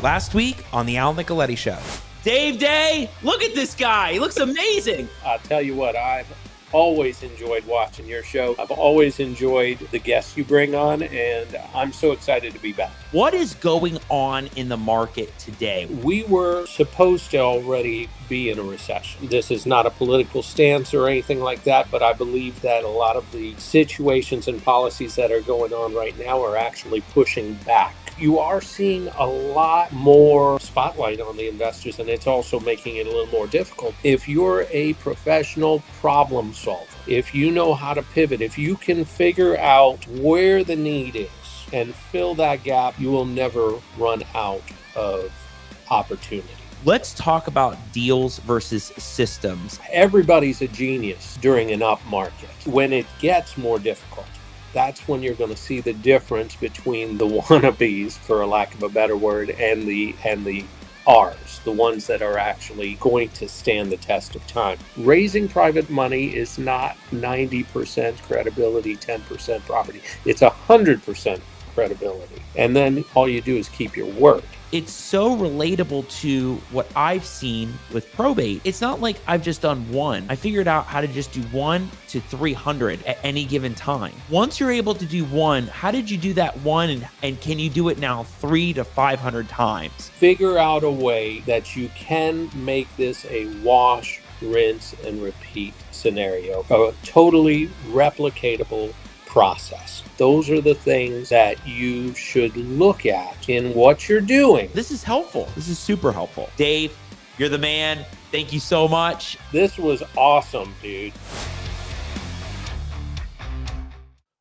last week on the Al Nicoletti Show. Dave Day, look at this guy. He looks amazing. I'll tell you what, I've always enjoyed watching your show. I've always enjoyed the guests you bring on, and I'm so excited to be back. What is going on in the market today? We were supposed to already be in a recession. This is not a political stance or anything like that, but I believe that a lot of the situations and policies that are going on right now are actually pushing back. You are seeing a lot more spotlight on the investors, and it's also making it a little more difficult. If you're a professional problem solver, if you know how to pivot, if you can figure out where the need is and fill that gap, you will never run out of opportunity. Let's talk about deals versus systems. Everybody's a genius during an up market. When it gets more difficult, that's when you're going to see the difference between the wannabes, for a lack of a better word, and the R's, the ones that are actually going to stand the test of time. Raising private money is not 90% credibility, 10% property. It's 100% credibility. And then all you do is keep your word. It's so relatable to what I've seen with probate. It's not like I've just done one. I figured out how to just do 1 to 300 at any given time. Once you're able to do one, how did you do that one? And can you do it now 300 to 500 times? Figure out a way that you can make this a wash, rinse, and repeat scenario, a totally replicatable process. Those are the things that you should look at in what you're doing. This is helpful. This is super helpful. Dave, you're the man. Thank you so much. This was awesome, dude.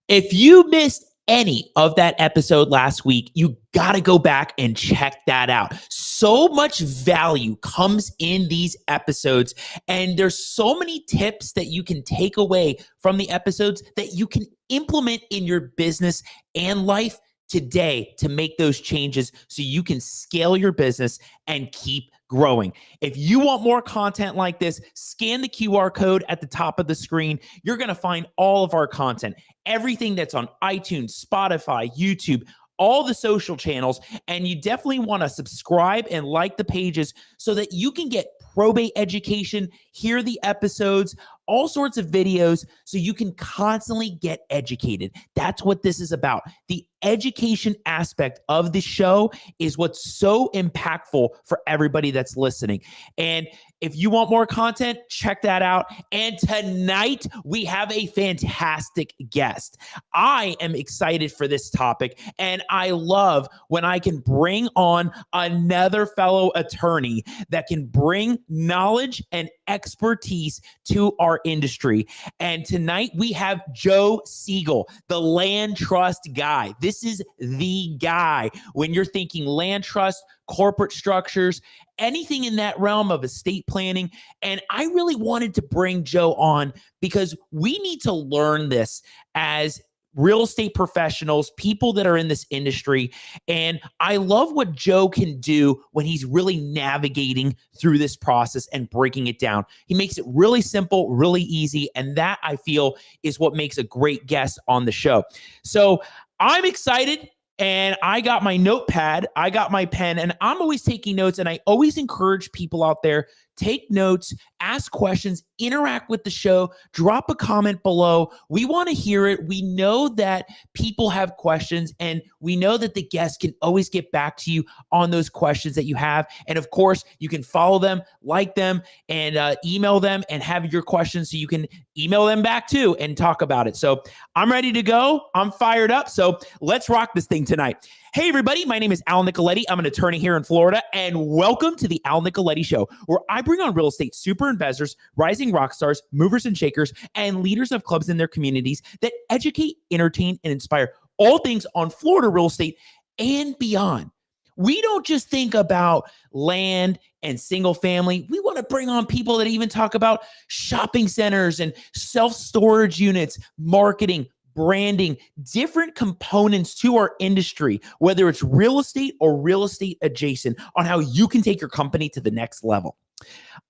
If you missed any of that episode last week, you got to go back and check that out. So much value comes in these episodes, and there's so many tips that you can take away from the episodes that you can implement in your business and life today to make those changes so you can scale your business and keep growing. If you want more content like this, scan the QR code at the top of the screen. You're going to find all of our content, everything that's on iTunes, Spotify, YouTube, all the social channels, and you definitely want to subscribe and like the pages so that you can get probate education, hear the episodes, all sorts of videos, so you can constantly get educated. That's what this is about. The education aspect of the show is what's so impactful for everybody that's listening. And if you want more content, check that out. And tonight we have a fantastic guest. I am excited for this topic, and I love when I can bring on another fellow attorney that can bring knowledge and expertise to our industry. And tonight we have Joe Seagle, the land trust guy. This is the guy when you're thinking land trust, corporate structures, anything in that realm of estate planning. And I really wanted to bring Joe on because we need to learn this as real estate professionals, people that are in this industry. And I love what Joe can do when he's really navigating through this process and breaking it down. He makes it really simple, really easy. And that, I feel, is what makes a great guest on the show. So I'm excited. And I got my notepad, I got my pen, and I'm always taking notes. And I always encourage people out there, take notes, ask questions, interact with the show, drop a comment below. We want to hear it. We know that people have questions, and we know that the guests can always get back to you on those questions that you have. And of course, you can follow them, like them, and email them and have your questions so you can email them back too and talk about it. So I'm ready to go. I'm fired up. So let's rock this thing tonight. Hey, everybody. My name is Al Nicoletti. I'm an attorney here in Florida, and welcome to the Al Nicoletti Show, where I bring on real estate super investors, rising rock stars, movers and shakers, and leaders of clubs in their communities that educate, entertain, and inspire all things on Florida real estate and beyond. We don't just think about land and single family. We want to bring on people that even talk about shopping centers and self-storage units, marketing, branding, different components to our industry, whether it's real estate or real estate adjacent, on how you can take your company to the next level.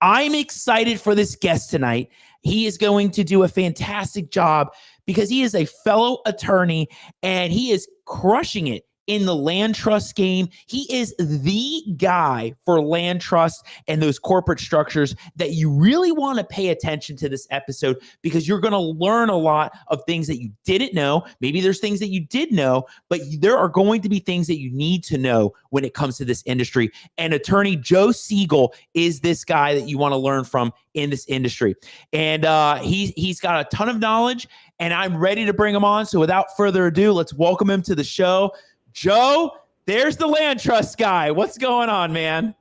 I'm excited for this guest tonight. He is going to do a fantastic job because he is a fellow attorney and he is crushing it in the land trust game. He is the guy for land trust and those corporate structures that you really want to pay attention to this episode, because you're going to learn a lot of things that you didn't know. Maybe there's things that you did know, but there are going to be things that you need to know when it comes to this industry. And attorney Joe Seagle is this guy that you want to learn from in this industry. And he's got a ton of knowledge, and I'm ready to bring him on. So without further ado, let's welcome him to the show. Joe, there's the land trust guy. What's going on, man?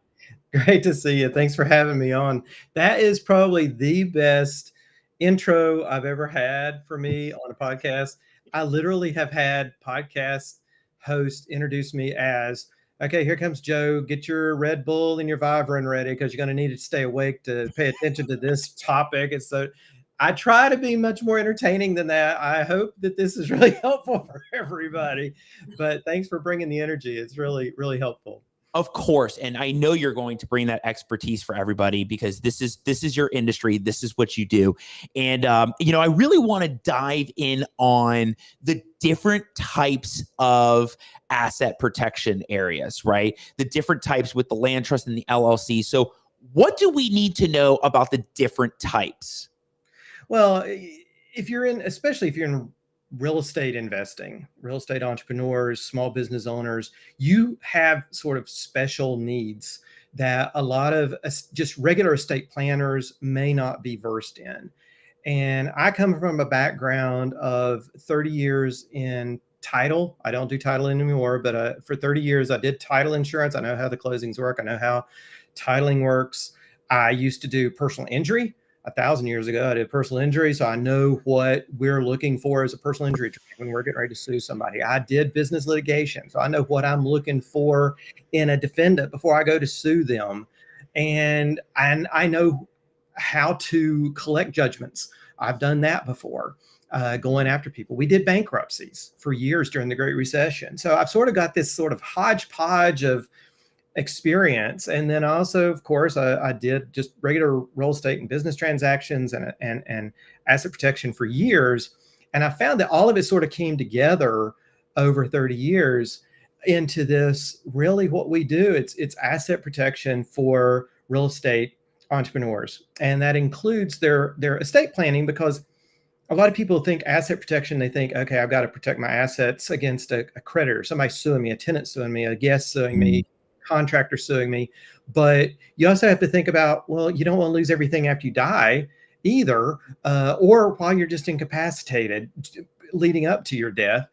Great to see you. Thanks for having me on. That is probably the best intro I've ever had for me on a podcast. I literally have had podcast hosts introduce me as, okay, here comes Joe. Get your Red Bull and your Vibrant ready, because you're going to need to stay awake to pay attention to this topic. And so I try to be much more entertaining than that. I hope that this is really helpful for everybody. But thanks for bringing the energy. It's really, really helpful. Of course. And I know you're going to bring that expertise for everybody, because this is your industry. This is what you do. And, I really want to dive in on the different types of asset protection areas, right? The different types with the land trust and the LLC. So what do we need to know about the different types? Well, especially if you're in real estate investing, real estate entrepreneurs, small business owners, you have sort of special needs that a lot of just regular estate planners may not be versed in. And I come from a background of 30 years in title. I don't do title anymore, but for 30 years, I did title insurance. I know how the closings work. I know how titling works. I used to do personal injury. 1,000 years ago, I did personal injury. So I know what we're looking for as a personal injury attorney when we're getting ready to sue somebody. I did business litigation. So I know what I'm looking for in a defendant before I go to sue them. And I know how to collect judgments. I've done that before, going after people. We did bankruptcies for years during the Great Recession. So I've sort of got this sort of hodgepodge of experience. And then also, of course, I did just regular real estate and business transactions and asset protection for years. And I found that all of it sort of came together over 30 years into this, really what we do. It's asset protection for real estate entrepreneurs. And that includes their estate planning, because a lot of people think asset protection, they think, okay, I've got to protect my assets against a creditor, somebody suing me, a tenant suing me, a guest suing me, contractor suing me. But you also have to think about, well, you don't want to lose everything after you die either, or while you're just incapacitated leading up to your death.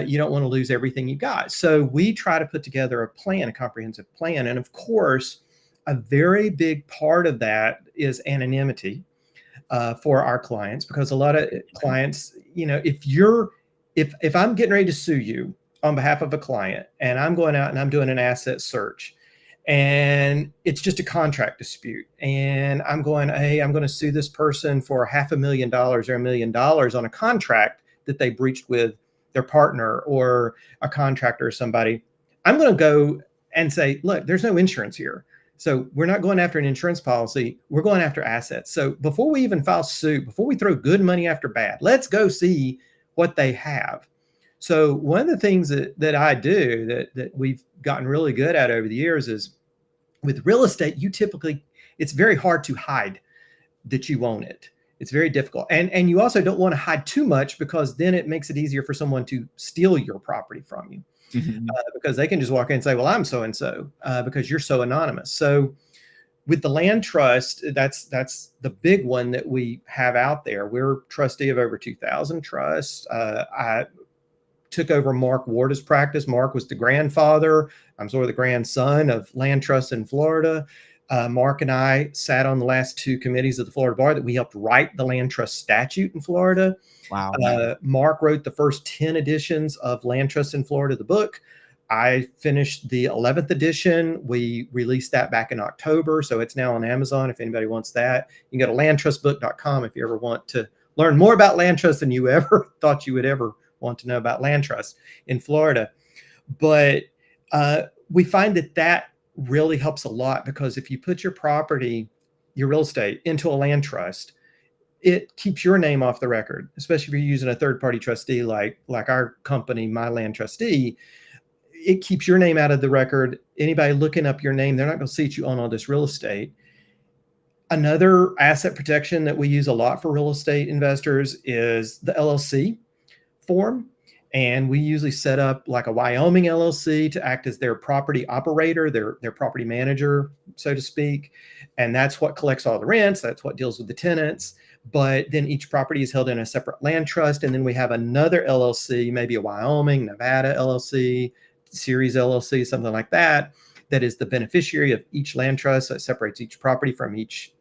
You don't want to lose everything you got. So we try to put together a plan, a comprehensive plan. And of course, a very big part of that is anonymity for our clients, because a lot of clients, if I'm getting ready to sue you on behalf of a client, and I'm going out and I'm doing an asset search, and it's just a contract dispute, and I'm going, hey, I'm going to sue this person for $500,000 or $1 million on a contract that they breached with their partner or a contractor or somebody. I'm going to go and say, look, there's no insurance here. So we're not going after an insurance policy. We're going after assets. So before we even file suit, before we throw good money after bad, let's go see what they have. So one of the things that I do that we've gotten really good at over the years is, with real estate, it's very hard to hide that you own it. It's very difficult. And you also don't want to hide too much, because then it makes it easier for someone to steal your property from you. Because they can just walk in and say, well, I'm so-and-so, because you're so anonymous. So with the land trust, that's the big one that we have out there. We're trustee of over 2,000 trusts. I took over Mark Warda's practice. Mark was the grandfather. I'm sort of the grandson of land trusts in Florida. Mark and I sat on the last two committees of the Florida Bar that we helped write the land trust statute in Florida. Wow. Mark wrote the first 10 editions of Land Trust in Florida, the book. I finished the 11th edition. We released that back in October. So it's now on Amazon if anybody wants that. You can go to landtrustbook.com if you ever want to learn more about land trust than you ever thought you would ever want to know about land trust in Florida. But we find that really helps a lot, because if you put your property, your real estate, into a land trust, it keeps your name off the record, especially if you're using a third-party trustee like our company, My Land Trustee. it keeps your name out of the record. Anybody looking up your name, they're not going to see that you own all this real estate. Another asset protection that we use a lot for real estate investors is the LLC form. And we usually set up like a Wyoming LLC to act as their property operator, their property manager, so to speak. And that's what collects all the rents. That's what deals with the tenants. But then each property is held in a separate land trust. And then we have another LLC, maybe a Wyoming, Nevada LLC, Series LLC, something like that, that is the beneficiary of each land trust. So it separates each property from each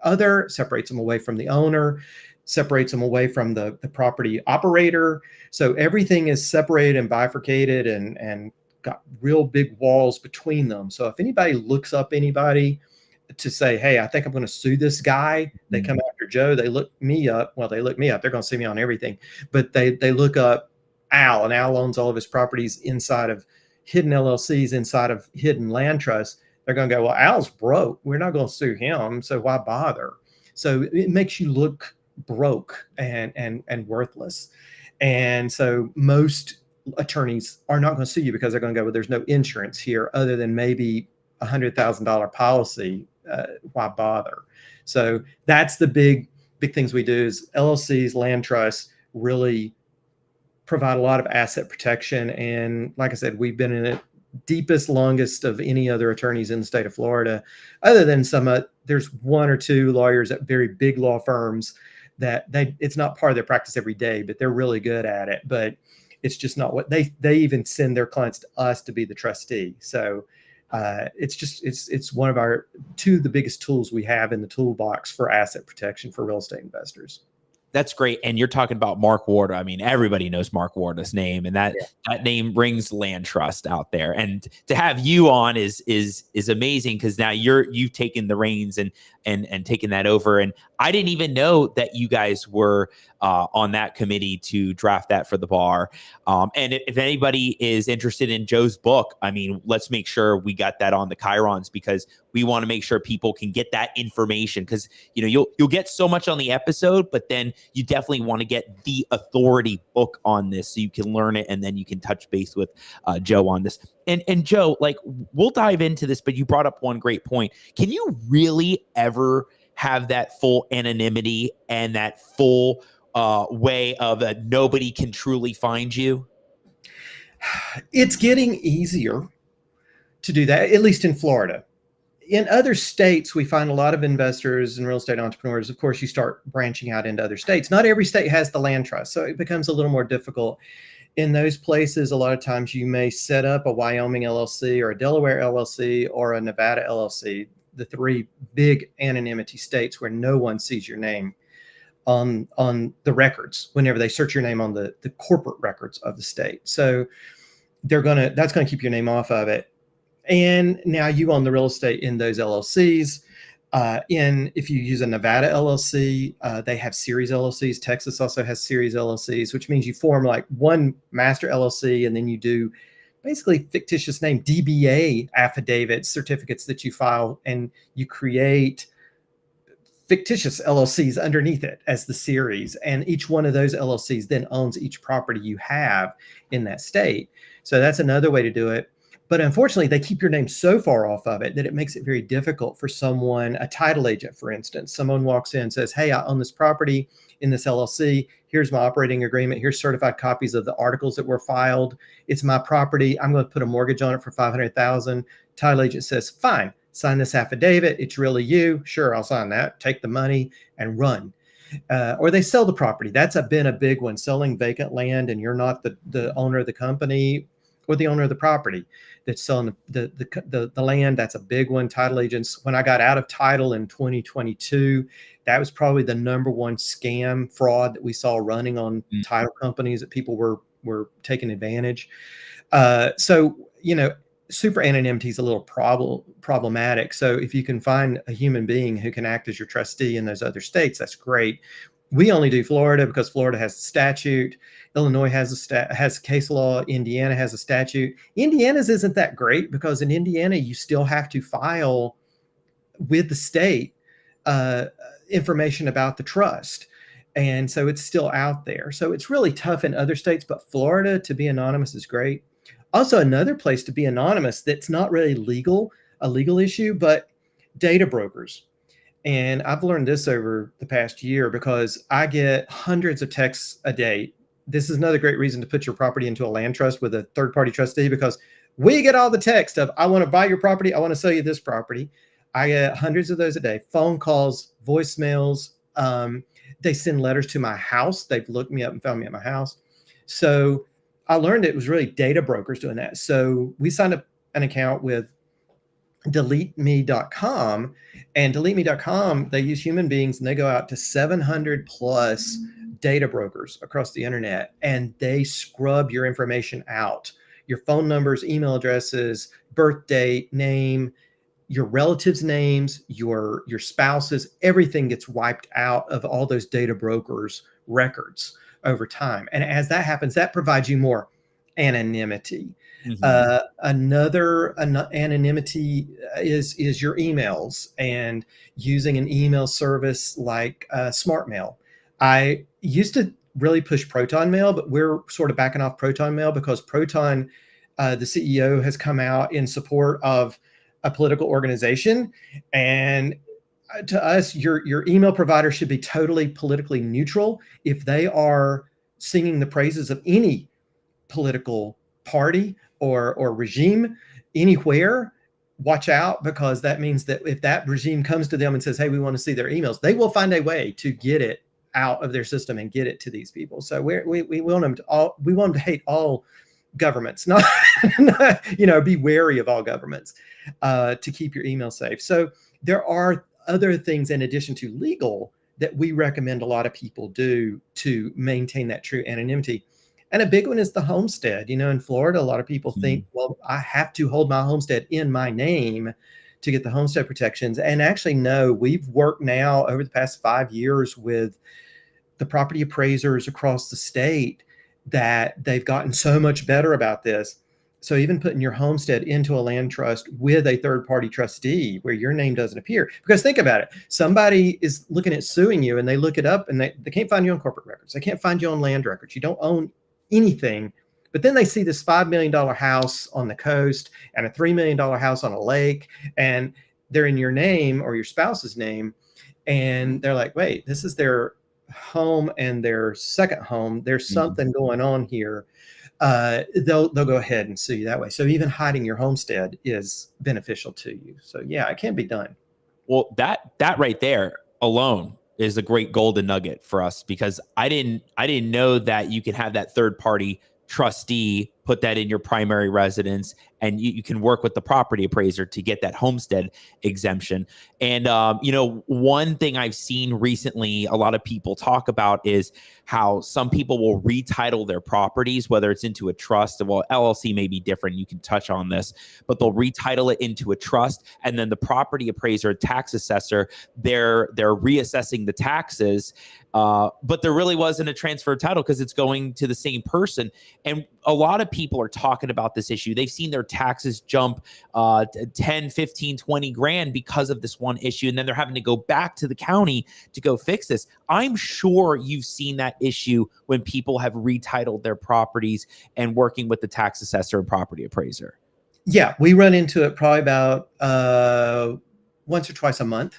other, separates them away from the owner, separates them away from the property operator. So everything is separated and bifurcated and got real big walls between them. So if anybody looks up anybody to say, hey, I think I'm going to sue this guy, they come after Joe, they look me up. Well, they look me up. They're going to see me on everything. But they look up Al, and Al owns all of his properties inside of hidden LLCs, inside of hidden land trusts. They're going to go, well, Al's broke. We're not going to sue him. So why bother? So it makes you look broke and worthless. And so most attorneys are not going to sue you because they're going to go, well, there's no insurance here other than maybe $100,000 policy. Why bother? So that's the big things we do is LLCs, land trusts really provide a lot of asset protection. And like I said, we've been in it deepest, longest of any other attorneys in the state of Florida, other than there's one or two lawyers at very big law firms that it's not part of their practice every day, but they're really good at it. But it's just not what they even send their clients to us to be the trustee. So it's one of two of the biggest tools we have in the toolbox for asset protection for real estate investors. That's great. And you're talking about Mark Warda. I mean, everybody knows Mark Warda's name, and that name rings land trust out there. And to have you on is amazing, because now you've taken the reins and taken that over. And I didn't even know that you guys were on that committee to draft that for the bar. And if anybody is interested in Joe's book, I mean, let's make sure we got that on the Chirons, because we want to make sure people can get that information, because you'll get so much on the episode, but then you definitely want to get the authority book on this so you can learn it, and then you can touch base with Joe on this. And Joe, like, we'll dive into this, but you brought up one great point. Can you really ever have that full anonymity and that full way of nobody can truly find you? It's getting easier to do that, at least in Florida. In other states, we find a lot of investors and real estate entrepreneurs. Of course, you start branching out into other states. Not every state has the land trust, so it becomes a little more difficult. In those places, a lot of times you may set up a Wyoming LLC or a Delaware LLC or a Nevada LLC, the three big anonymity states where no one sees your name on the records whenever they search your name on the corporate records of the state. So that's gonna keep your name off of it. And now you own the real estate in those LLCs. If you use a Nevada LLC, they have series LLCs. Texas also has series LLCs, which means you form like one master LLC, and then you do basically fictitious name DBA affidavits, certificates that you file, and you create fictitious LLCs underneath it as the series. And each one of those LLCs then owns each property you have in that state. So that's another way to do it. But unfortunately, they keep your name so far off of it that it makes it very difficult for someone, a title agent, for instance. Someone walks in and says, hey, I own this property in this LLC. Here's my operating agreement. Here's certified copies of the articles that were filed. It's my property. I'm going to put a mortgage on it for $500,000. Title agent says, fine, sign this affidavit. It's really you. Sure, I'll sign that. Take the money and run. Or they sell the property. That's been a big one, selling vacant land, and you're not the owner of the company or the owner of the property that's selling the land. That's a big one. Title agents, when I got out of title in 2022, that was probably the number one scam fraud that we saw running on title companies, that people were taking advantage. So, super anonymity is a little problematic. So if you can find a human being who can act as your trustee in those other states, that's great. We only do Florida because Florida has a statute. Illinois has case law. Indiana has a statute. Indiana's isn't that great because in Indiana, you still have to file with the state information about the trust. And so it's still out there. So it's really tough in other states, but Florida, to be anonymous is great. Also, another place to be anonymous that's not really a legal issue, but data brokers. And I've learned this over the past year because I get hundreds of texts a day. This is another great reason to put your property into a land trust with a third-party trustee, because we get all the text of, I want to buy your property, I want to sell you this property. I get hundreds of those a day, phone calls, voicemails. They send letters to my house. They've looked me up and found me at my house. So I learned it was really data brokers doing that. So we signed up an account with deleteme.com, and deleteme.com, they use human beings, and they go out to 700 plus data brokers across the internet, and they scrub your information out, your phone numbers, email addresses, birth date, name, your relatives' names, your spouses, everything gets wiped out of all those data brokers' records over time. And as that happens, that provides you more anonymity. Another anonymity is your emails, and using an email service like SmartMail. I used to really push Proton Mail, but we're sort of backing off Proton Mail because Proton, the CEO, has come out in support of a political organization, and to us, your email provider should be totally politically neutral. If they are singing the praises of any political party or regime anywhere, watch out, because that means that if that regime comes to them and says, hey, we want to see their emails, they will find a way to get it out of their system and get it to these people. So we want them to hate all governments, not be wary of all governments, to keep your email safe. So there are other things in addition to legal that we recommend a lot of people do to maintain that true anonymity. And a big one is the homestead. In Florida, a lot of people think, well, I have to hold my homestead in my name to get the homestead protections. And actually, no, we've worked now over the past 5 years with the property appraisers across the state that they've gotten so much better about this. So even putting your homestead into a land trust with a third-party trustee where your name doesn't appear, because think about it, somebody is looking at suing you and they look it up and they can't find you on corporate records. They can't find you on land records. You don't own anything, but then they see this $5 million house on the coast and a $3 million house on a lake, and they're in your name or your spouse's name. And they're like, wait, this is their home and their second home. There's something going on here. They'll go ahead and sue you that way. So even hiding your homestead is beneficial to you. So yeah, it can be done. Well, that right there alone is a great golden nugget for us, because I didn't know that you can have that third party trustee put that in your primary residence, and you can work with the property appraiser to get that homestead exemption. And, one thing I've seen recently, a lot of people talk about is how some people will retitle their properties, whether it's into a trust. Well, LLC may be different. You can touch on this, but they'll retitle it into a trust. And then the property appraiser, tax assessor, they're reassessing the taxes. But there really wasn't a transfer of title because it's going to the same person. And a lot of people are talking about this issue. They've seen their taxes jump 10, 15, 20 grand because of this one issue. And then they're having to go back to the county to go fix this. I'm sure you've seen that issue when people have retitled their properties and working with the tax assessor and property appraiser. Yeah, we run into it probably about once or twice a month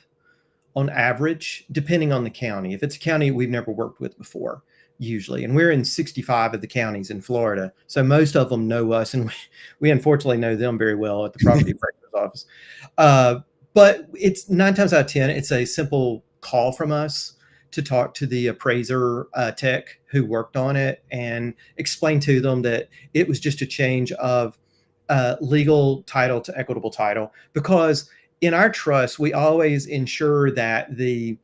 on average, depending on the county. If it's a county we've never worked with before, usually, and we're in 65 of the counties in Florida, so most of them know us, and we unfortunately know them very well at the property appraiser's office. But it's 9 times out of 10, it's a simple call from us to talk to the appraiser tech who worked on it and explain to them that it was just a change of legal title to equitable title, because in our trust, we always ensure that the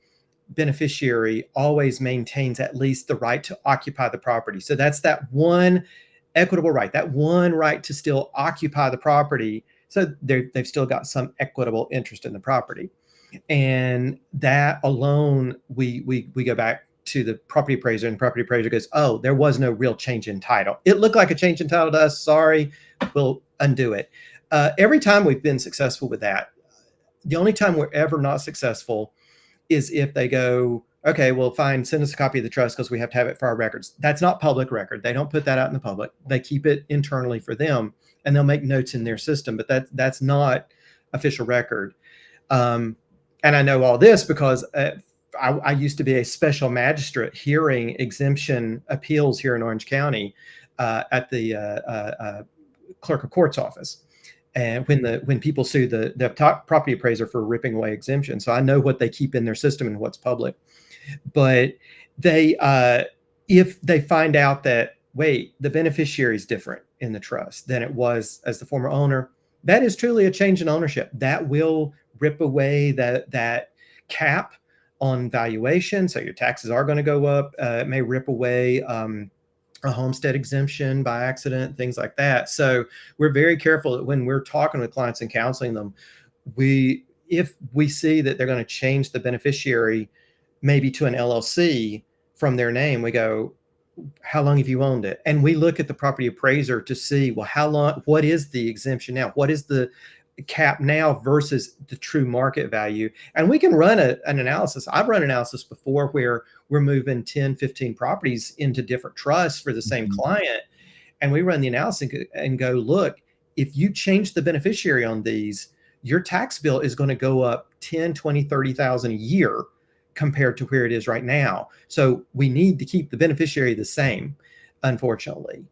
beneficiary always maintains at least the right to occupy the property. So that's that one equitable right, that one right to still occupy the property. So they've still got some equitable interest in the property. And that alone, we go back to the property appraiser, and the property appraiser goes, oh, there was no real change in title. It looked like a change in title to us. Sorry, we'll undo it. Every time we've been successful with that. The only time we're ever not successful is if they go, Okay, well, fine. Send us a copy of the trust because we have to have it for our records. That's not public record. They don't put that out in the public. They keep it internally for them, and they'll make notes in their system. But that's not official record. And I know all this because I used to be a special magistrate hearing exemption appeals here in Orange County at the clerk of court's office. And when people sue the top property appraiser for ripping away exemption, so I know what they keep in their system and what's public. But they, if they find out that, wait, the beneficiary is different in the trust than it was as the former owner, that is truly a change in ownership. That will rip away that cap on valuation. So your taxes are going to go up. It may rip away a homestead exemption by accident, things like that. So we're very careful that when we're talking with clients and counseling them, if we see that they're going to change the beneficiary maybe to an LLC from their name, we go, how long have you owned it? And we look at the property appraiser to see, well, how long, what is the exemption now? What is the cap now versus the true market value? And we can run an analysis. I've run analysis before where we're moving 10, 15 properties into different trusts for the same client. And we run the analysis and go, look, if you change the beneficiary on these, your tax bill is going to go up 10, 20, 30,000 a year compared to where it is right now. So we need to keep the beneficiary the same, unfortunately.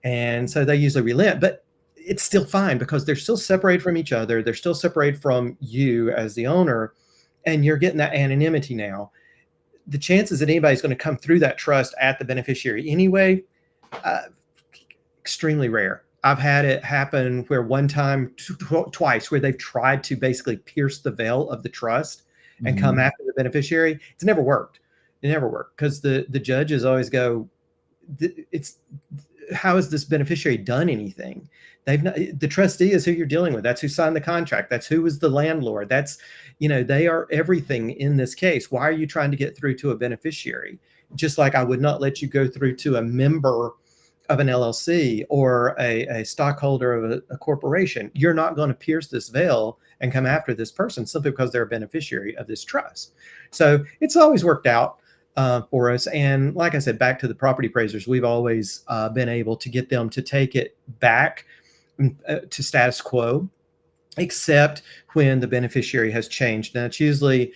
And so they usually relent, but it's still fine because they're still separated from each other. They're still separated from you as the owner, and you're getting that anonymity now. The chances that anybody's going to come through that trust at the beneficiary anyway, extremely rare. I've had it happen where one time, twice, where they've tried to basically pierce the veil of the trust and come after the beneficiary. It's never worked. It never worked because the judges always go, it's, how has this beneficiary done anything? The trustee is who you're dealing with. That's who signed the contract. That's who was the landlord. That's, they are everything in this case. Why are you trying to get through to a beneficiary? Just like I would not let you go through to a member of an LLC or a stockholder of a corporation. You're not going to pierce this veil and come after this person simply because they're a beneficiary of this trust. So it's always worked out for us. And like I said, back to the property appraisers, we've always been able to get them to take it back to status quo, except when the beneficiary has changed. Now, it's usually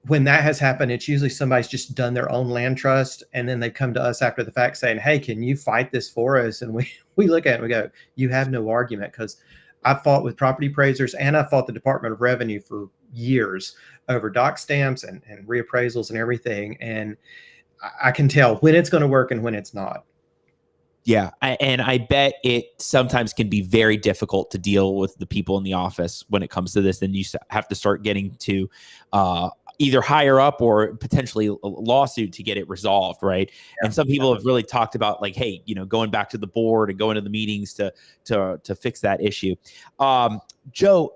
when that has happened, it's usually somebody's just done their own land trust, and then they come to us after the fact saying, hey, can you fight this for us? And we look at it and we go, you have no argument, because I fought with property appraisers and I fought the Department of Revenue for years over doc stamps and reappraisals and everything. And I can tell when it's going to work and when it's not. Yeah. And I bet it sometimes can be very difficult to deal with the people in the office when it comes to this. Then you have to start getting to either higher up or potentially a lawsuit to get it resolved. Right. Yeah. And some people have really talked about like, hey, going back to the board and going to the meetings to fix that issue. Joe,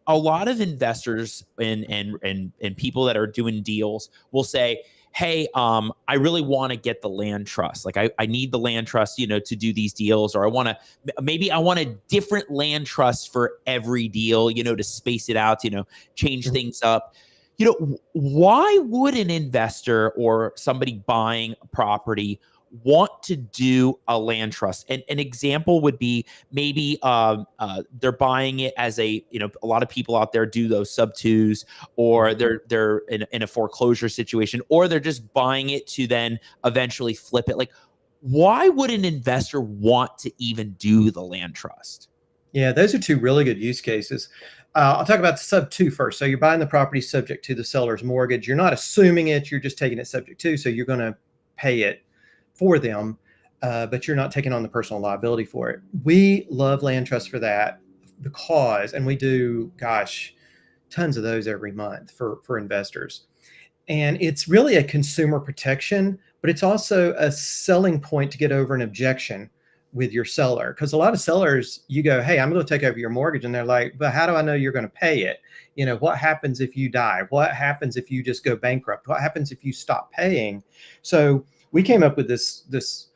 a lot of investors and people that are doing deals will say, hey, I really want to get the land trust. Like I need the land trust, to do these deals, or I want a different land trust for every deal, to space it out, change things up. Why would an investor or somebody buying a property want to do a land trust? And an example would be maybe they're buying it as a lot of people out there do those sub-2s, or they're in a foreclosure situation, or they're just buying it to then eventually flip it. Like, why would an investor want to even do the land trust? Yeah, those are two really good use cases. I'll talk about the sub-2 first. So you're buying the property subject to the seller's mortgage. You're not assuming it, you're just taking it subject to, so you're going to pay it for them, but you're not taking on the personal liability for it. We love land trusts for that because, and we do, tons of those every month for investors. And it's really a consumer protection, but it's also a selling point to get over an objection with your seller. Because a lot of sellers, you go, hey, I'm going to take over your mortgage. And they're like, but how do I know you're going to pay it? What happens if you die? What happens if you just go bankrupt? What happens if you stop paying? So we came up with this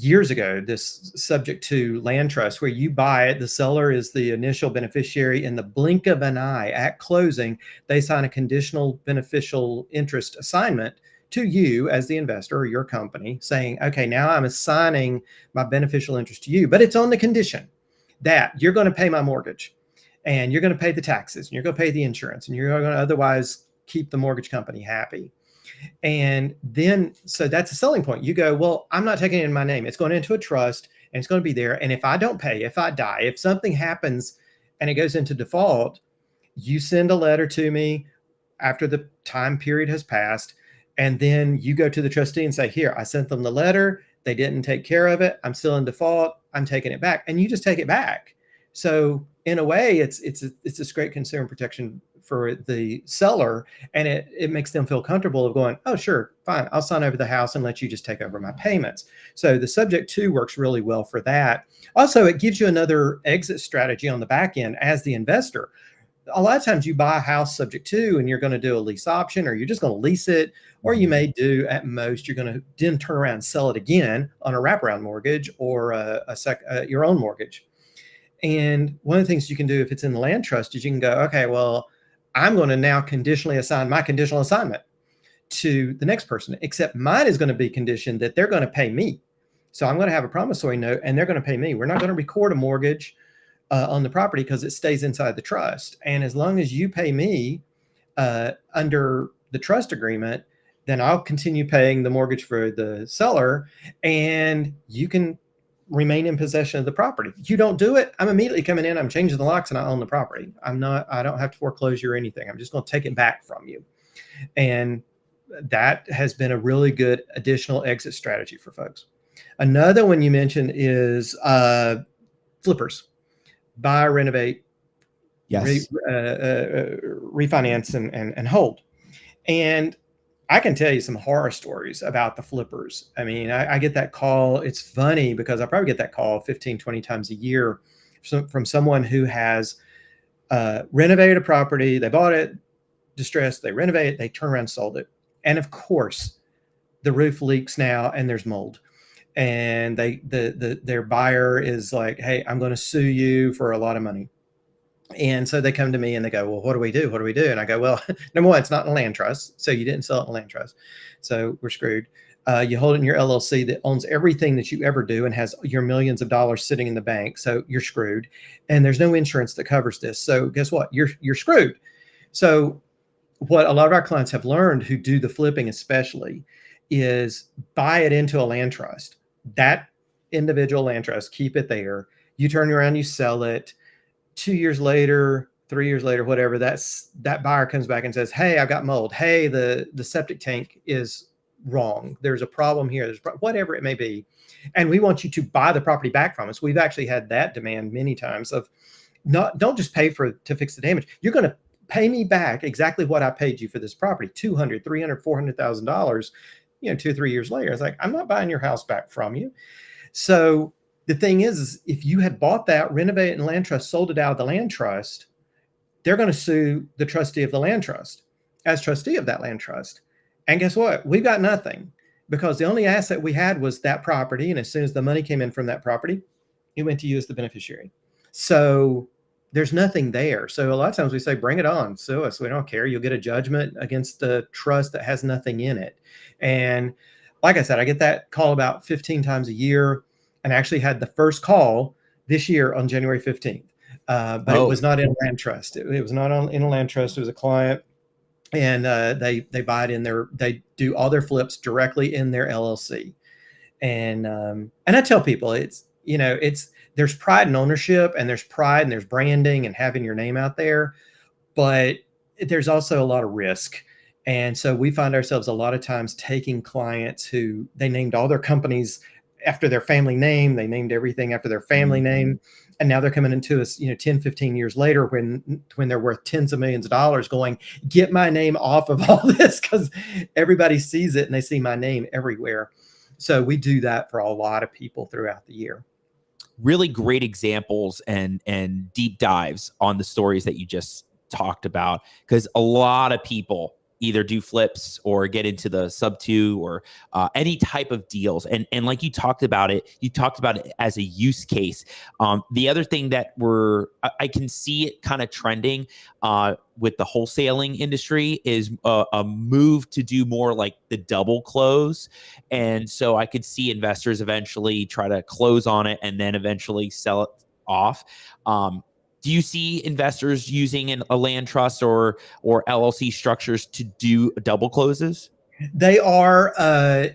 years ago, this subject to land trust, where you buy it, the seller is the initial beneficiary. In the blink of an eye at closing, they sign a conditional beneficial interest assignment to you as the investor or your company, saying, okay, now I'm assigning my beneficial interest to you, but it's on the condition that you're going to pay my mortgage and you're going to pay the taxes and you're going to pay the insurance and you're going to otherwise keep the mortgage company happy. And then, so that's a selling point. You go, well, I'm not taking it in my name. It's going into a trust and it's going to be there. And if I don't pay, if I die, if something happens and it goes into default, you send a letter to me after the time period has passed. And then you go to the trustee and say, here, I sent them the letter. They didn't take care of it. I'm still in default. I'm taking it back. And you just take it back. So in a way, it's this great consumer protection for the seller, and it makes them feel comfortable of going, oh, sure, fine, I'll sign over the house and let you just take over my payments. So the subject to works really well for that. Also, it gives you another exit strategy on the back end as the investor. A lot of times you buy a house subject to, and you're going to do a lease option, or you're just going to lease it, or you may do at most, you're going to then turn around and sell it again on a wraparound mortgage or your own mortgage. And one of the things you can do if it's in the land trust is you can go, okay, well, I'm going to now conditionally assign my conditional assignment to the next person, except mine is going to be conditioned that they're going to pay me. So I'm going to have a promissory note and they're going to pay me. We're not going to record a mortgage on the property because it stays inside the trust. And as long as you pay me under the trust agreement, then I'll continue paying the mortgage for the seller and you can remain in possession of the property. You don't do it, I'm immediately coming in, I'm changing the locks and I own the property. I don't have to foreclose you or anything. I'm just going to take it back from you. And that has been a really good additional exit strategy for folks. Another one you mentioned is flippers. Buy, renovate, yes, refinance and hold. And I can tell you some horror stories about the flippers. I mean, I get that call. It's funny because I probably get that call 15, 20 times a year from someone who has renovated a property. They bought it distressed. They renovate it. They turn around and sold it. And of course, the roof leaks now and there's mold. And their buyer is like, hey, I'm going to sue you for a lot of money. And so they come to me and they go, well, what do we do? What do we do? And I go, well, number one, it's not in a land trust. So you didn't sell it in a land trust. So we're screwed. You hold it in your LLC that owns everything that you ever do and has your millions of dollars sitting in the bank. So you're screwed. And there's no insurance that covers this. So guess what? You're screwed. So what a lot of our clients have learned who do the flipping especially is buy it into a land trust. That individual land trust, keep it there. You turn around, you sell it. 2 years later, 3 years later, whatever, that buyer comes back and says, hey, I've got mold. Hey, the septic tank is wrong. There's a problem here. There's whatever it may be. And we want you to buy the property back from us. We've actually had that demand many times of don't just pay to fix the damage. You're going to pay me back exactly what I paid you for this property, $200,000, $300,000, $400,000, 2 or 3 years later. It's like, I'm not buying your house back from you. So the thing is if you had bought that, renovated in land trust, sold it out of the land trust, they're going to sue the trustee of the land trust as trustee of that land trust. And guess what? We've got nothing because the only asset we had was that property. And as soon as the money came in from that property, it went to you as the beneficiary. So there's nothing there. So a lot of times we say, bring it on, sue us. We don't care. You'll get a judgment against the trust that has nothing in it. And like I said, I get that call about 15 times a year. And actually had the first call this year on January 15th. But It was not in a land trust. It was not in a land trust. It was a client and they buy it in they do all their flips directly in their LLC. And I tell people there's pride in ownership and there's pride and there's branding and having your name out there, but there's also a lot of risk. And so we find ourselves a lot of times taking clients who they named all their companies after their family name. They named everything after their family name. And now they're coming into us, 10, 15 years later when they're worth tens of millions of dollars going, get my name off of all this because everybody sees it and they see my name everywhere. So we do that for a lot of people throughout the year. Really great examples and deep dives on the stories that you just talked about, because a lot of people either do flips or get into the sub 2 or any type of deals. And like you talked about it as a use case. The other thing that I can see it kind of trending with the wholesaling industry is a move to do more like the double close. And so I could see investors eventually try to close on it and then eventually sell it off. Do you see investors using a land trust or LLC structures to do double closes? They are,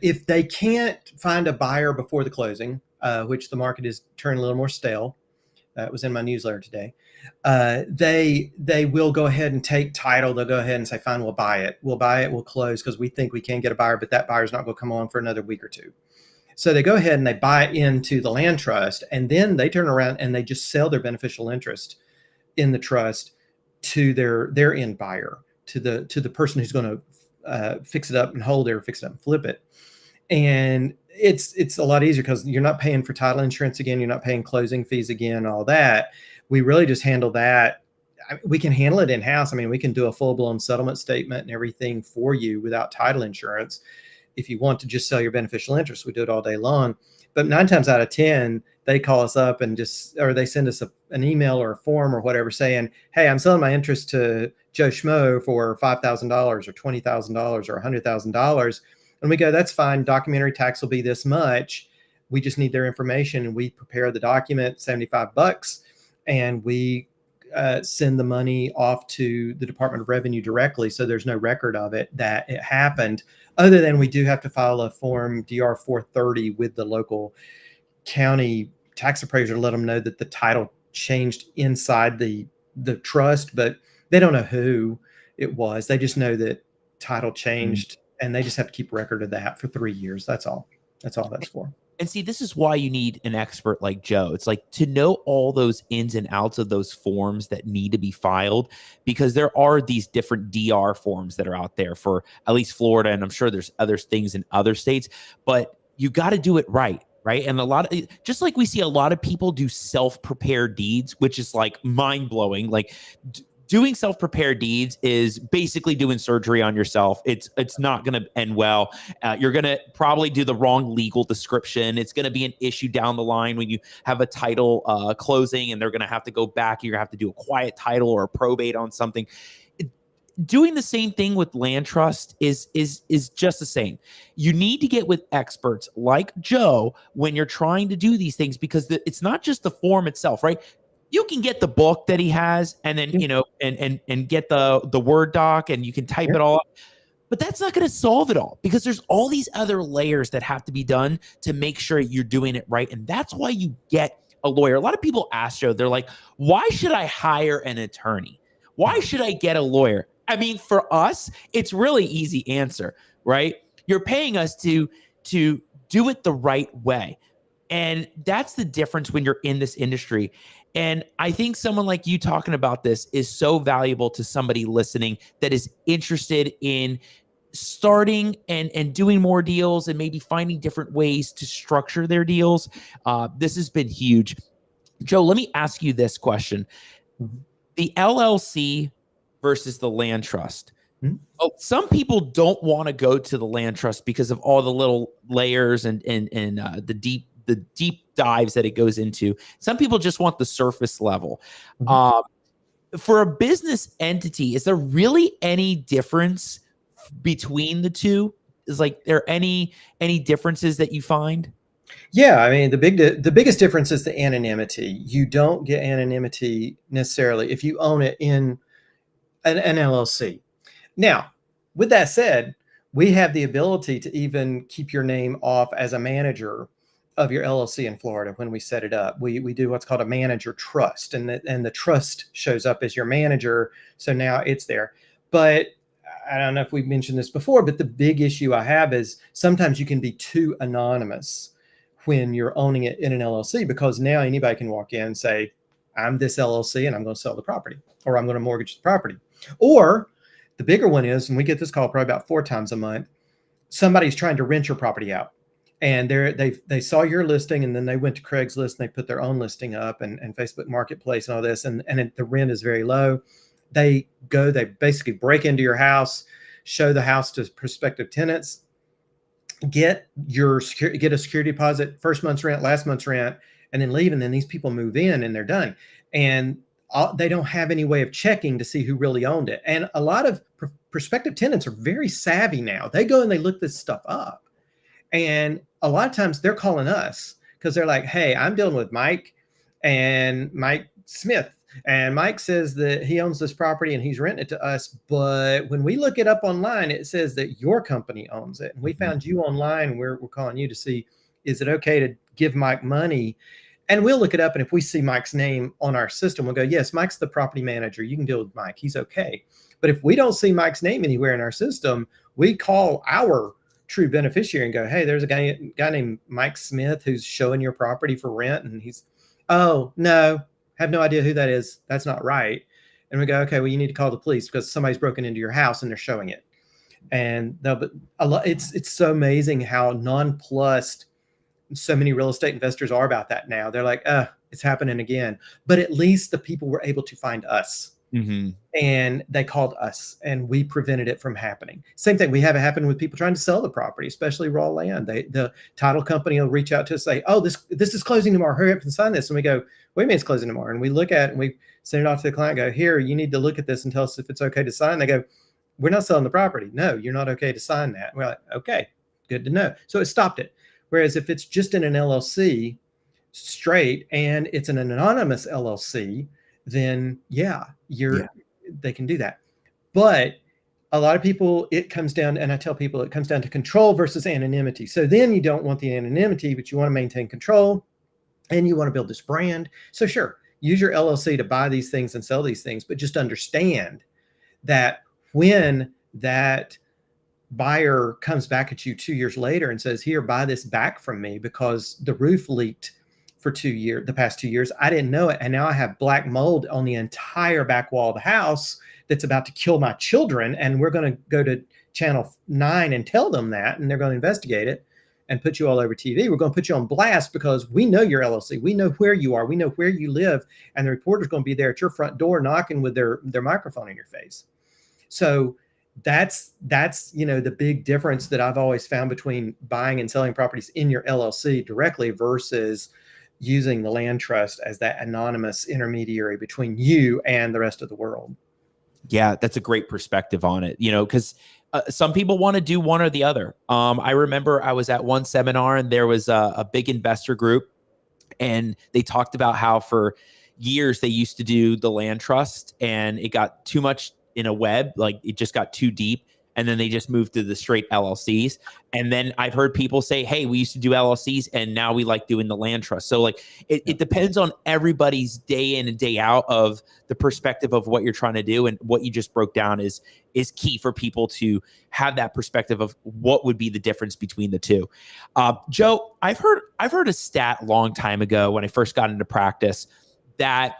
if they can't find a buyer before the closing, which the market is turning a little more stale. That was in my newsletter today. They will go ahead and take title. They'll go ahead and say, fine, we'll buy it. We'll close because we think we can get a buyer, but that buyer's not going to come on for another week or two. So they go ahead and they buy into the land trust, and then they turn around and they just sell their beneficial interest in the trust to their end buyer, to the person who's going to fix it up and hold it, or fix it up and flip it. And it's a lot easier because you're not paying for title insurance again. You're not paying closing fees again, all that. We really just handle that. We can handle it in-house. I mean, we can do a full-blown settlement statement and everything for you without title insurance. If you want to just sell your beneficial interest, we do it all day long. But 9 times out of 10, they call us up and or they send us an email or a form or whatever saying, hey, I'm selling my interest to Joe Schmo for $5,000 or $20,000 or $100,000. And we go, that's fine. Documentary tax will be this much. We just need their information. And we prepare the document, $75, and we send the money off to the Department of Revenue directly. So there's no record of it that it happened, other than we do have to file a form DR 430 with the local county tax appraiser to let them know that the title changed inside the trust, but they don't know who it was. They just know that title changed, and they just have to keep record of that for 3 years. That's all that's for. And see, this is why you need an expert like Joe. It's like to know all those ins and outs of those forms that need to be filed, because there are these different DR forms that are out there for at least Florida. And I'm sure there's other things in other states, but you got to do it right. Right. And just like we see a lot of people do self-prepared deeds, which is like mind blowing. Like doing self-prepared deeds is basically doing surgery on yourself. It's not going to end well. You're going to probably do the wrong legal description. It's going to be an issue down the line when you have a title closing, and they're going to have to go back. You're going to have to do a quiet title or a probate on something. Doing the same thing with land trust is just the same. You need to get with experts like Joe when you're trying to do these things, because it's not just the form itself, right? You can get the book that he has, and then, and get the Word doc, and you can type it all up. But that's not going to solve it all, because there's all these other layers that have to be done to make sure you're doing it right. And that's why you get a lawyer. A lot of people ask Joe, they're like, why should I hire an attorney? Why should I get a lawyer? I mean, for us, it's really easy answer, right? You're paying us to do it the right way. And that's the difference when you're in this industry. And I think someone like you talking about this is so valuable to somebody listening that is interested in starting and doing more deals and maybe finding different ways to structure their deals. This has been huge. Joe, let me ask you this question. The LLC versus the land trust. Oh, some people don't want to go to the land trust because of all the little layers and the deep dives that it goes into. Some people just want the surface level. For a business entity, is there really any difference between the two? Is there any differences that you find? Yeah, I mean, the biggest difference is the anonymity. You don't get anonymity necessarily if you own it in an LLC. Now, with that said, we have the ability to even keep your name off as a manager of your LLC in Florida when we set it up. We do what's called a manager trust, and the trust shows up as your manager. So now it's there. But I don't know if we've mentioned this before, but the big issue I have is sometimes you can be too anonymous when you're owning it in an LLC, because now anybody can walk in and say, I'm this LLC and I'm going to sell the property, or I'm going to mortgage the property. Or the bigger one is, and we get this call probably about 4 times a month, somebody's trying to rent your property out. And they saw your listing, and then they went to Craigslist and they put their own listing up, and Facebook Marketplace and all this, and the rent is very low. They basically break into your house, show the house to prospective tenants, get a security deposit, first month's rent, last month's rent, and then leave. And then these people move in and they're done. And they don't have any way of checking to see who really owned it. And a lot of prospective tenants are very savvy now. They go and they look this stuff up. And a lot of times they're calling us because they're like, hey, I'm dealing with Mike Smith. And Mike says that he owns this property and he's renting it to us. But when we look it up online, it says that your company owns it. And we found you online and we're calling you to see, is it okay to give Mike money? And we'll look it up. And if we see Mike's name on our system, we'll go, yes, Mike's the property manager. You can deal with Mike. He's okay. But if we don't see Mike's name anywhere in our system, we call our true beneficiary and go, hey, there's a guy named Mike Smith who's showing your property for rent. And he's, oh, no, have no idea who that is. That's not right. And we go, okay, well, you need to call the police because somebody's broken into your house and they're showing it. And but it's so amazing how nonplussed so many real estate investors are about that now. They're like, it's happening again. But at least the people were able to find us. Mm-hmm. And they called us and we prevented it from happening. Same thing. We have it happen with people trying to sell the property, especially raw land. The title company will reach out to us, say, oh, this is closing tomorrow. Hurry up and sign this. And we go, wait a minute, it's closing tomorrow. And we look at it and we send it off to the client, go, here, you need to look at this and tell us if it's okay to sign. They go, we're not selling the property. No, you're not okay to sign that. And we're like, okay, good to know. So it stopped it. Whereas if it's just in an LLC straight and it's an anonymous LLC, then they can do that. But a lot of people, it comes down, and I tell people it comes down to control versus anonymity. So then you don't want the anonymity, but you want to maintain control and you want to build this brand. So sure, use your LLC to buy these things and sell these things, but just understand that when that buyer comes back at you 2 years later and says, here, buy this back from me because the roof leaked for the past 2 years. I didn't know it. And now I have black mold on the entire back wall of the house that's about to kill my children. And we're going to go to Channel 9 and tell them that, and they're going to investigate it and put you all over TV. We're going to put you on blast because we know your LLC. We know where you are. We know where you live. And the reporter's going to be there at your front door knocking with their microphone in your face. So that's the big difference that I've always found between buying and selling properties in your LLC directly versus using the land trust as that anonymous intermediary between you and the rest of the world. Yeah, that's a great perspective on it, because some people want to do one or the other. I remember I was at one seminar and there was a big investor group and they talked about how for years they used to do the land trust and it got too much in a web, like it just got too deep. And then they just moved to the straight LLCs. And then I've heard people say, hey, we used to do LLCs and now we like doing the land trust. So like it depends on everybody's day in and day out of the perspective of what you're trying to do. And what you just broke down is key for people to have that perspective of what would be the difference between the two. Joe, I've heard a stat a long time ago when I first got into practice that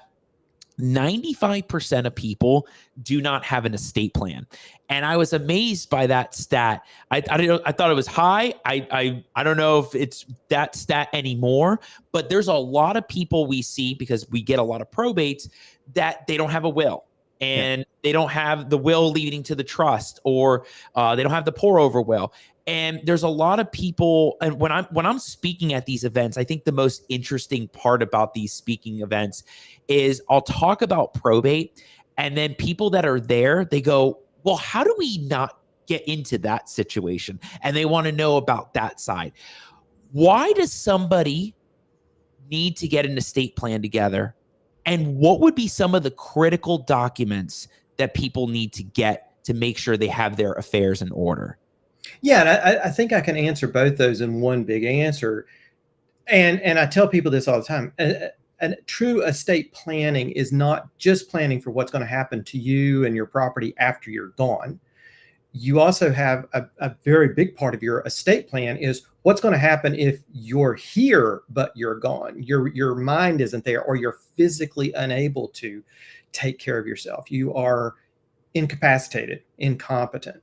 95% of people do not have an estate plan. And I was amazed by that stat. I thought it was high. I don't know if it's that stat anymore, but there's a lot of people we see because we get a lot of probates that they don't have a will. And they don't have the will leading to the trust, or they don't have the pour over will. And there's a lot of people, and when I'm speaking at these events, I think the most interesting part about these speaking events is I'll talk about probate, and then people that are there, they go, well, how do we not get into that situation? And they want to know about that side. Why does somebody need to get an estate plan together? And what would be some of the critical documents that people need to get to make sure they have their affairs in order? Yeah, I think I can answer both those in one big answer. And I tell people this all the time. And true estate planning is not just planning for what's going to happen to you and your property after you're gone. You also have a very big part of your estate plan is what's going to happen if you're here, but you're gone. Your mind isn't there, or you're physically unable to take care of yourself. You are incapacitated, incompetent.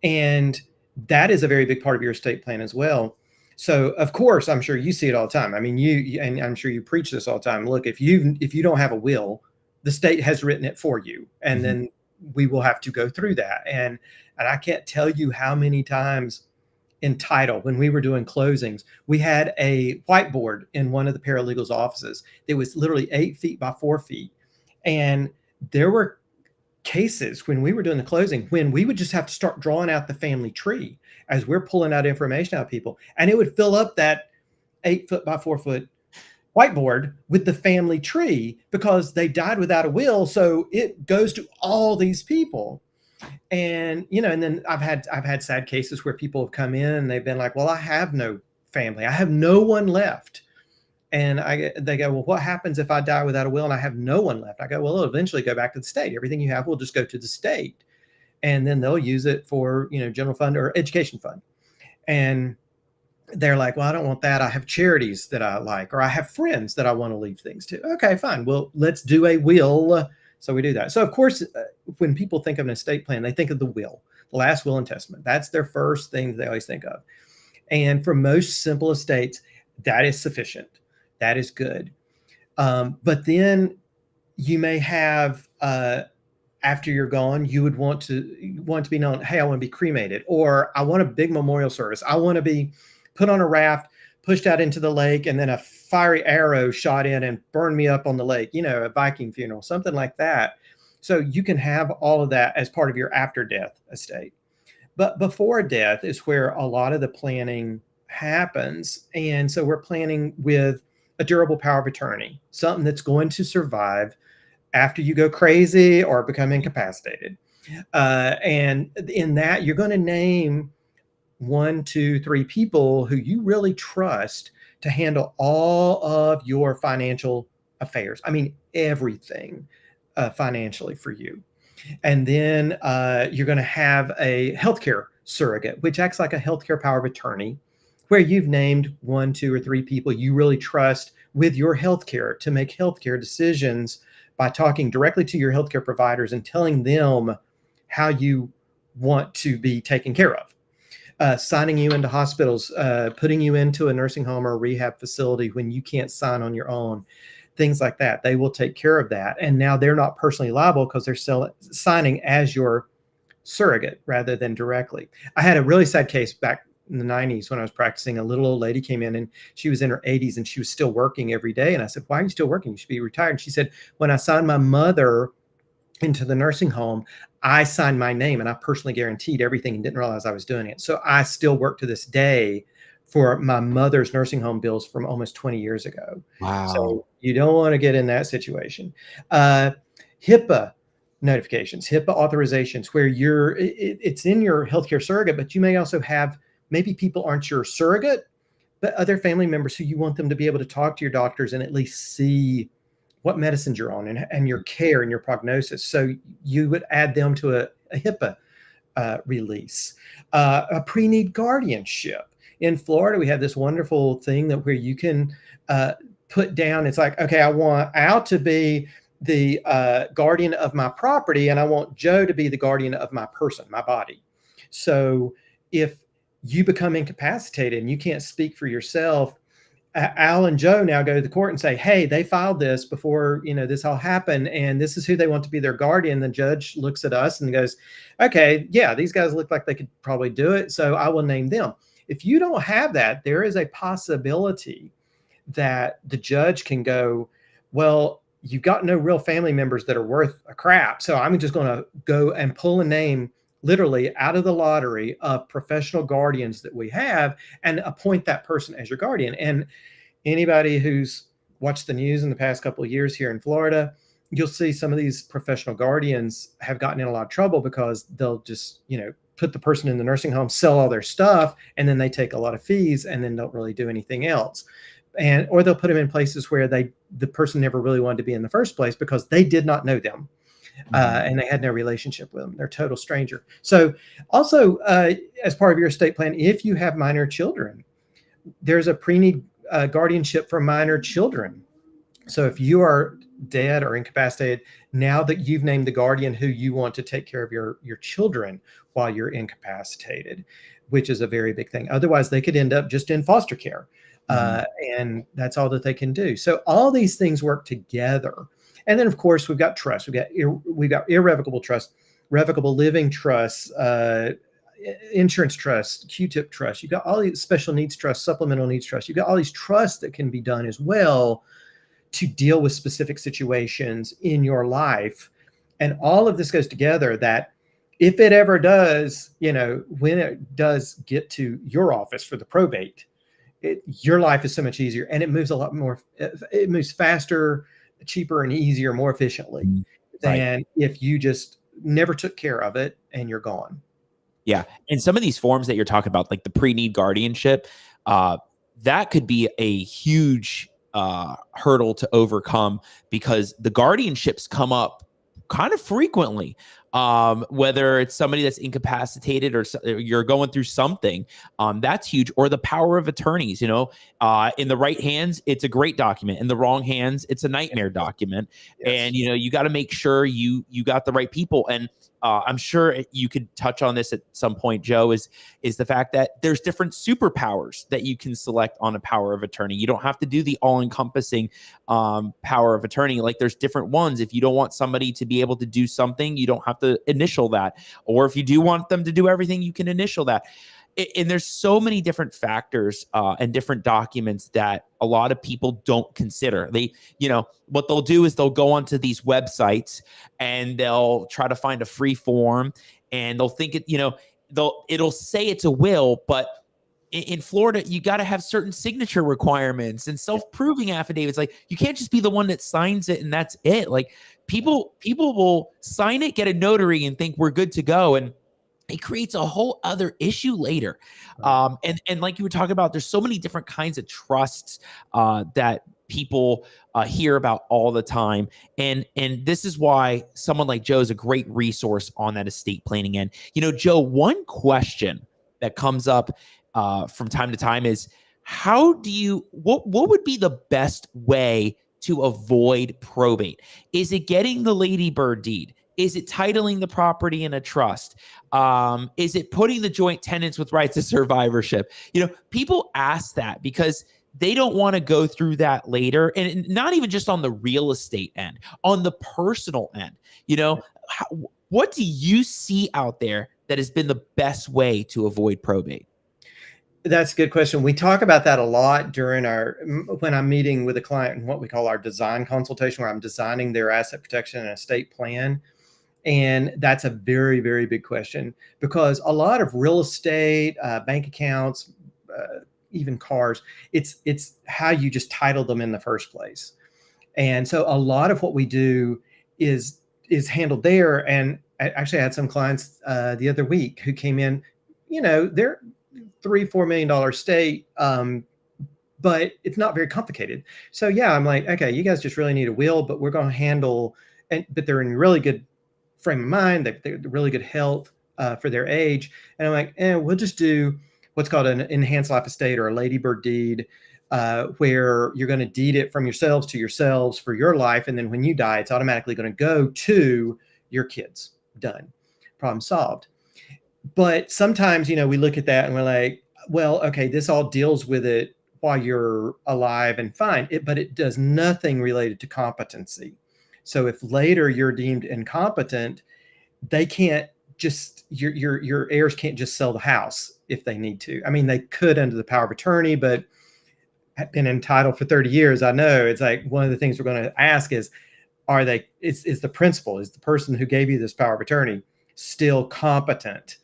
And that is a very big part of your estate plan as well. So of course, I'm sure you see it all the time. I mean, you and I'm sure you preach this all the time. Look, if you don't have a will, the state has written it for you. And then we will have to go through that. And I can't tell you how many times in title, when we were doing closings, we had a whiteboard in one of the paralegals' offices that was literally 8 feet by 4 feet. And there were cases when we were doing the closing when we would just have to start drawing out the family tree as we're pulling out information out of people. And it would fill up that 8 foot by 4 foot whiteboard with the family tree because they died without a will. So it goes to all these people. And, you know, and then I've had sad cases where people have come in and they've been like, well, I have no family. I have no one left. And they go, well, what happens if I die without a will and I have no one left? I go, well, it'll eventually go back to the state. Everything you have will just go to the state. And then they'll use it for, you know, general fund or education fund. And they're like, well, I don't want that. I have charities that I like, or I have friends that I want to leave things to. Okay, fine. Well, let's do a will. So we do that. So of course, when people think of an estate plan, they think of the will, the last will and testament. That's their first thing they always think of. And for most simple estates, that is sufficient. That is good. But then you may have, after you're gone, you would want to be known, hey, I want to be cremated, or I want a big memorial service. I want to be put on a raft, pushed out into the lake, and then a fiery arrow shot in and burned me up on the lake, you know, a Viking funeral, something like that. So you can have all of that as part of your after death estate. But before death is where a lot of the planning happens. And so we're planning with a durable power of attorney, something that's going to survive after you go crazy or become incapacitated. And in that, you're going to name 1, 2, 3 people who you really trust to handle all of your financial affairs. I mean, everything financially for you. And then you're going to have a healthcare surrogate, which acts like a healthcare power of attorney, where you've named 1, 2, or 3 people you really trust with your healthcare to make healthcare decisions by talking directly to your healthcare providers and telling them how you want to be taken care of. Signing you into hospitals, putting you into a nursing home or a rehab facility when you can't sign on your own, things like that. They will take care of that. And now they're not personally liable because they're signing as your surrogate rather than directly. I had a really sad case back in the 90s when I was practicing. A little old lady came in and she was in her 80s and she was still working every day. And I said, why are you still working? You should be retired. And she said, when I signed my mother into the nursing home, I signed my name and I personally guaranteed everything and didn't realize I was doing it. So I still work to this day for my mother's nursing home bills from almost 20 years ago. Wow. So you don't want to get in that situation. HIPAA notifications, HIPAA authorizations, where it's in your healthcare surrogate, but you may also have, maybe people aren't your surrogate, but other family members who you want them to be able to talk to your doctors and at least see what medicines you're on and your care and your prognosis. So you would add them to a HIPAA release. A pre-need guardianship. In Florida, we have this wonderful thing that where you can put down, it's like, okay, I want Al to be the guardian of my property, and I want Joe to be the guardian of my person, my body. So if you become incapacitated and you can't speak for yourself, Al and Joe now go to the court and say, hey, they filed this before, you know, this all happened, and this is who they want to be their guardian. The judge looks at us and goes, okay, yeah, these guys look like they could probably do it, so I will name them. If you don't have that, there is a possibility that the judge can go, well, you've got no real family members that are worth a crap, so I'm just going to go and pull a name literally out of the lottery of professional guardians that we have and appoint that person as your guardian. And anybody who's watched the news in the past couple of years here in Florida, you'll see some of these professional guardians have gotten in a lot of trouble because they'll just, you know, put the person in the nursing home, sell all their stuff, and then they take a lot of fees and then don't really do anything else. Or they'll put them in places where the person never really wanted to be in the first place because they did not know them. And they had no relationship with them. They're a total stranger. So also, as part of your estate plan, if you have minor children, there's a pre-need guardianship for minor children. So if you are dead or incapacitated, now that you've named the guardian who you want to take care of your children while you're incapacitated, which is a very big thing. Otherwise, they could end up just in foster care. And that's all that they can do. So all these things work together. And then, of course, we've got trust. We've got irrevocable trust. revocable living trusts, insurance trusts, Q-tip trusts. You've got all these special needs trusts, supplemental needs trusts. You've got all these trusts that can be done as well to deal with specific situations in your life. And all of this goes together that if it ever does, when it does get to your office for the probate, your life is so much easier, and it moves a lot more. It moves faster, cheaper, and easier, more efficiently than if you just never took care of it and you're gone. Yeah. And some of these forms that you're talking about, like the pre-need guardianship, that could be a huge hurdle to overcome, because the guardianships come up kind of frequently, whether it's somebody that's incapacitated or you're going through something, that's huge. Or the power of attorneys, in the right hands, it's a great document. In the wrong hands, it's a nightmare document. Yes. And, you got to make sure you got the right people. And I'm sure you could touch on this at some point, Joe, is the fact that there's different superpowers that you can select on a power of attorney. You don't have to do the all-encompassing power of attorney. Like, there's different ones. If you don't want somebody to be able to do something, you don't have to initial that. Or if you do want them to do everything, you can initial that. And there's so many different factors and different documents that a lot of people don't consider. They, what they'll do is they'll go onto these websites and they'll try to find a free form, and they'll think it'll say it's a will, but in Florida, you got to have certain signature requirements and self-proving affidavits. Like, you can't just be the one that signs it and that's it. Like, people will sign it, get a notary, and think we're good to go, and it creates a whole other issue later. And like you were talking about, there's so many different kinds of trusts that people hear about all the time. And this is why someone like Joe is a great resource on that estate planning end. Joe, one question that comes up from time to time is, what would be the best way to avoid probate? Is it getting the ladybird deed? Is it titling the property in a trust? Is it putting the joint tenants with rights of survivorship? People ask that because they don't want to go through that later. And not even just on the real estate end, on the personal end. What do you see out there that has been the best way to avoid probate? That's a good question. We talk about that a lot when I'm meeting with a client in what we call our design consultation, where I'm designing their asset protection and estate plan. And that's a very, very big question, because a lot of real estate, bank accounts, even cars, it's how you just title them in the first place. And so a lot of what we do is handled there. And I actually had some clients the other week who came in, they're $3-4 million estate, but it's not very complicated. So yeah, I'm like, okay, you guys just really need a will, but we're going to handle, but they're in really good frame of mind. They're really good health for their age. And I'm like, we'll just do what's called an enhanced life estate or a ladybird deed, where you're going to deed it from yourselves to yourselves for your life. And then when you die, it's automatically going to go to your kids. Done. Problem solved. But sometimes, we look at that and we're like, well, okay, this all deals with it while you're alive and fine. But it does nothing related to competency. So if later you're deemed incompetent, they can't just, your heirs can't just sell the house if they need to. I mean, they could under the power of attorney, but I've been entitled for 30 years. I know it's like one of the things we're going to ask is the principal, is the person who gave you this power of attorney still competent?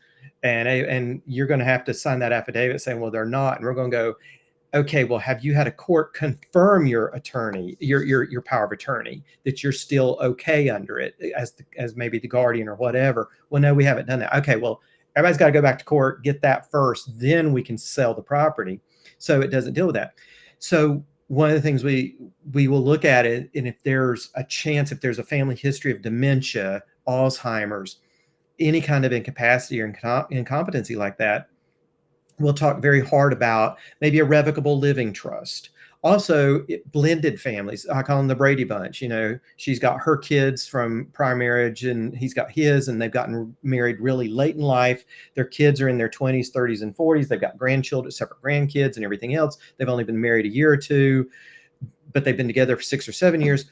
And you're going to have to sign that affidavit saying, well, they're not. And we're going to go, okay, well, have you had a court confirm your attorney, your power of attorney, that you're still okay under it as maybe the guardian or whatever? Well, no, we haven't done that. Okay, well, everybody's got to go back to court, get that first, then we can sell the property. So it doesn't deal with that. So one of the things we will look at it, and if there's a chance, if there's a family history of dementia, Alzheimer's, any kind of incapacity or incompetency like that, we'll talk very hard about maybe a revocable living trust. Also, blended families. I call them the Brady Bunch. She's got her kids from prior marriage and he's got his, and they've gotten married really late in life. Their kids are in their 20s, 30s, and 40s. They've got grandchildren, separate grandkids and everything else. They've only been married a year or two, but they've been together for 6 or 7 years.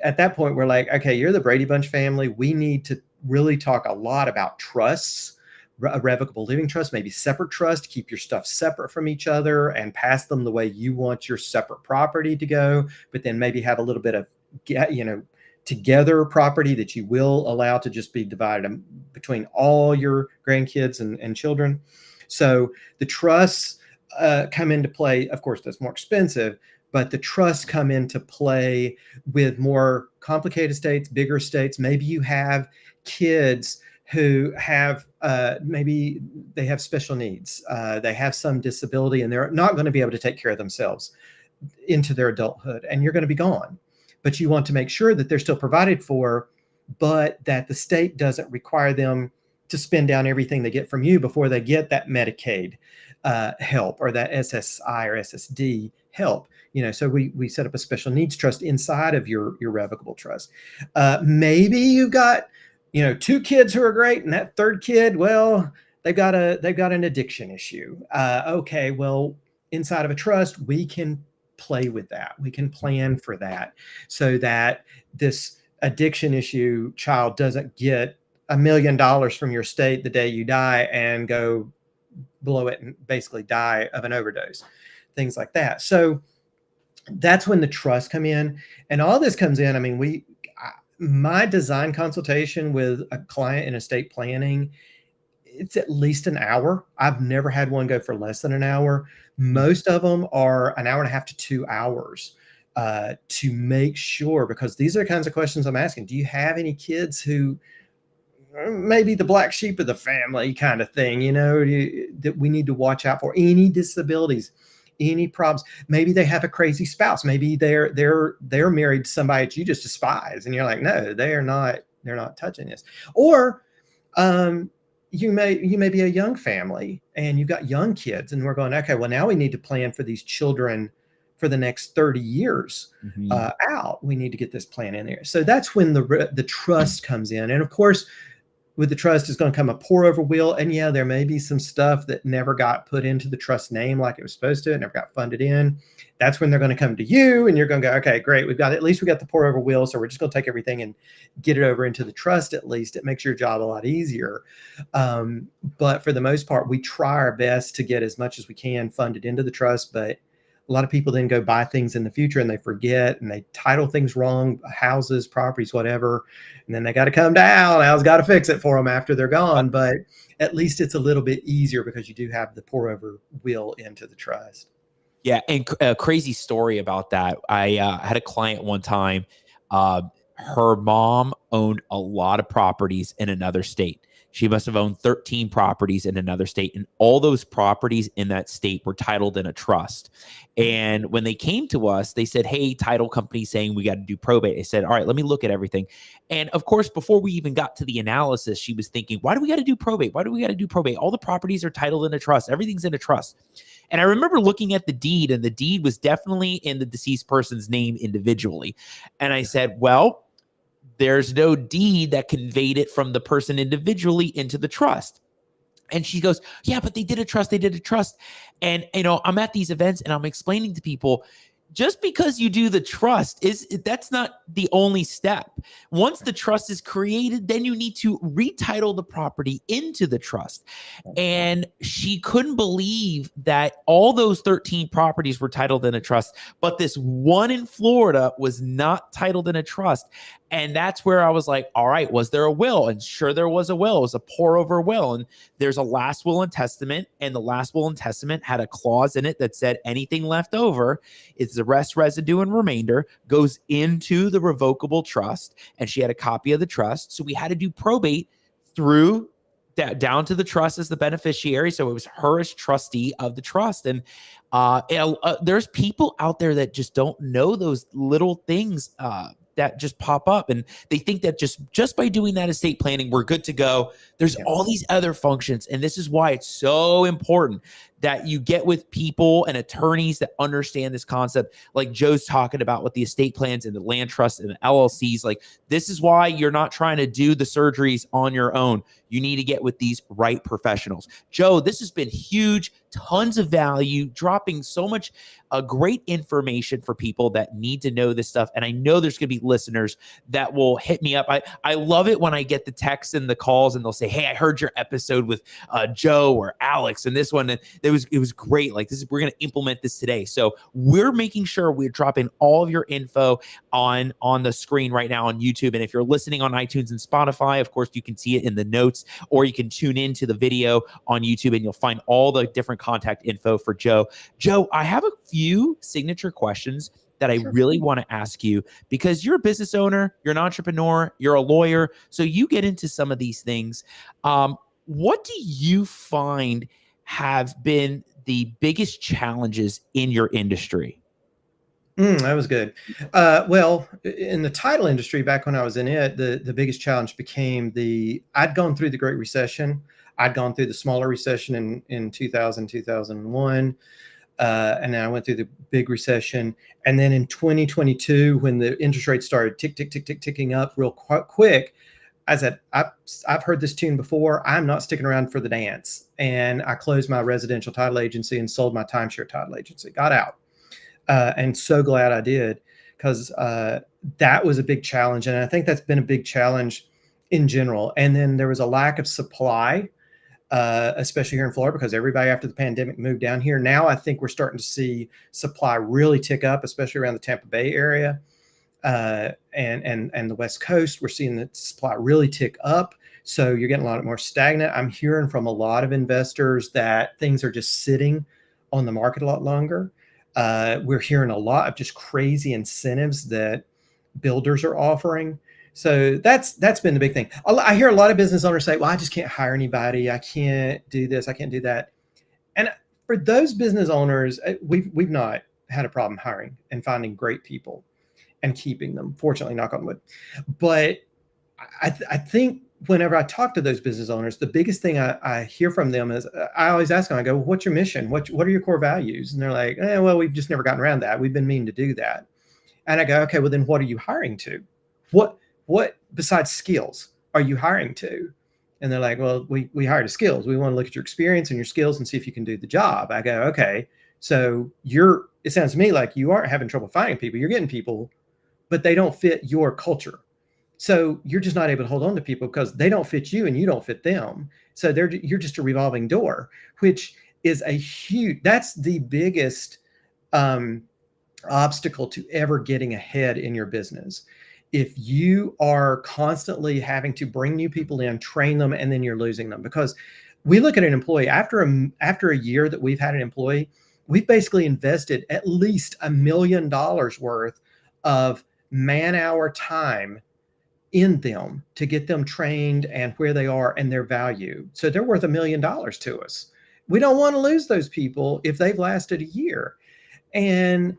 At that point, we're like, okay, you're the Brady Bunch family. We need to really talk a lot about trusts, a revocable living trust, maybe separate trust, keep your stuff separate from each other and pass them the way you want your separate property to go, but then maybe have a little bit of, together property that you will allow to just be divided between all your grandkids and children. So the trusts come into play. Of course, that's more expensive, but the trusts come into play with more complicated estates, bigger estates. Maybe you have kids who have maybe they have special needs. They have some disability and they're not going to be able to take care of themselves into their adulthood, and you're going to be gone. But you want to make sure that they're still provided for, but that the state doesn't require them to spend down everything they get from you before they get that Medicaid help or that SSI or SSD help. So we set up a special needs trust inside of your revocable trust. Maybe you've got 2 kids who are great, and that third kid, well, they've got an addiction issue. Okay, well, inside of a trust, we can play with that. We can plan for that so that this addiction issue child doesn't get $1 million from your state the day you die and go blow it and basically die of an overdose, things like that. So that's when the trusts come in, and all this comes in. I mean, my design consultation with a client in estate planning, it's at least an hour. I've never had one go for less than an hour. Most of them are an hour and a half to 2 hours to make sure, because these are the kinds of questions I'm asking. Do you have any kids who maybe the black sheep of the family kind of thing, that we need to watch out for? Any disabilities, any problems? Maybe they have a crazy spouse. Maybe they're married to somebody that you just despise, and you're like, no, they're not touching this. Or you may be a young family and you've got young kids, and we're going, okay, well, now we need to plan for these children for the next 30 years out. We need to get this plan in there. So that's when the trust comes in. And of course, with the trust is going to come a pour over will. And yeah, there may be some stuff that never got put into the trust name like it was supposed to. It never got funded in. That's when they're going to come to you and you're going to go, okay, great. At least we got the pour over will. So we're just going to take everything and get it over into the trust. At least it makes your job a lot easier. But for the most part, we try our best to get as much as we can funded into the trust. But a lot of people then go buy things in the future and they forget and they title things wrong, houses, properties, whatever. And then they got to come down. Al's got to fix it for them after they're gone. But at least it's a little bit easier because you do have the pour over will into the trust. Yeah. And a crazy story about that. I had a client one time. Her mom owned a lot of properties in another state. She must have owned 13 properties in another state, and all those properties in that state were titled in a trust. And when they came to us, they said, hey, title company saying we got to do probate. I said, all right, let me look at everything. And of course, before we even got to the analysis, she was thinking, why do we got to do probate? Why do we got to do probate? All the properties are titled in a trust. Everything's in a trust. And I remember looking at the deed, and the deed was definitely in the deceased person's name individually. And I said, well, there's no deed that conveyed it from the person individually into the trust. And she goes, yeah, but they did a trust. They did a trust. And, I'm at these events and I'm explaining to people, just because you do the trust that's not the only step. Once the trust is created, then you need to retitle the property into the trust. And she couldn't believe that all those 13 properties were titled in a trust, but this one in Florida was not titled in a trust. And that's where I was like, all right, was there a will? And sure, there was a will. It was a pour over will. And there's a last will and testament. And the last will and testament had a clause in it that said anything left over is the rest, residue, and remainder goes into the revocable trust. And she had a copy of the trust. So we had to do probate through down to the trust as the beneficiary. So it was her as trustee of the trust. And there's people out there that just don't know those little things that just pop up, and they think that just by doing that estate planning, we're good to go. There's all these other functions, and this is why it's so important that you get with people and attorneys that understand this concept, like Joe's talking about with the estate plans and the land trusts and the LLCs. Like, this is why you're not trying to do the surgeries on your own. You need to get with these right professionals. Joe, this has been huge, tons of value, dropping so much great information for people that need to know this stuff. And I know there's going to be listeners that will hit me up. I love it when I get the texts and the calls and they'll say, hey, I heard your episode with Joe or Alex and this one. And it was great. Like, we're going to implement this today. So we're making sure we're dropping all of your info on the screen right now on YouTube. And if you're listening on iTunes and Spotify, of course, you can see it in the notes, or you can tune into the video on YouTube and you'll find all the different contact info for Joe. Joe, I have a few signature questions that I really want to ask you, because you're a business owner, you're an entrepreneur, you're a lawyer, so you get into some of these things. What do you find have been the biggest challenges in your industry? That was good. Well, in the title industry, back when I was in it, the biggest challenge became I'd gone through the Great Recession. I'd gone through the smaller recession in 2000, 2001. And then I went through the big recession. And then in 2022, when the interest rates started ticking up real quick, I said, I've heard this tune before. I'm not sticking around for the dance. And I closed my residential title agency and sold my timeshare title agency, got out. And so glad I did, because that was a big challenge. And I think that's been a big challenge in general. And then there was a lack of supply, especially here in Florida, because everybody after the pandemic moved down here. Now I think we're starting to see supply really tick up, especially around the Tampa Bay area and the West Coast. We're seeing the supply really tick up. So you're getting a lot more stagnant. I'm hearing from a lot of investors that things are just sitting on the market a lot longer. We're hearing a lot of just crazy incentives that builders are offering. So that's been the big thing. I hear a lot of business owners say, well, I just can't hire anybody. I can't do this. I can't do that. And for those business owners, we've not had a problem hiring and finding great people and keeping them, fortunately, knock on wood. But I think whenever I talk to those business owners, the biggest thing I hear from them is, I always ask them, I go, well, what's your mission? What are your core values? And they're like, well, we've just never gotten around that. We've been meaning to do that. And I go, okay, well, then what are you hiring to? What besides skills are you hiring to? And they're like, well, we hire to skills. We want to look at your experience and your skills and see if you can do the job. I go, okay, so it sounds to me like you aren't having trouble finding people. You're getting people, but they don't fit your culture. So you're just not able to hold on to people because they don't fit you and you don't fit them. So you're just a revolving door, which is that's the biggest obstacle to ever getting ahead in your business. If you are constantly having to bring new people in, train them, and then you're losing them, because we look at an employee after a year that we've had an employee, we've basically invested at least $1 million worth of man-hour time in them to get them trained and where they are and their value. So they're worth $1 million to us. We don't want to lose those people if they've lasted a year and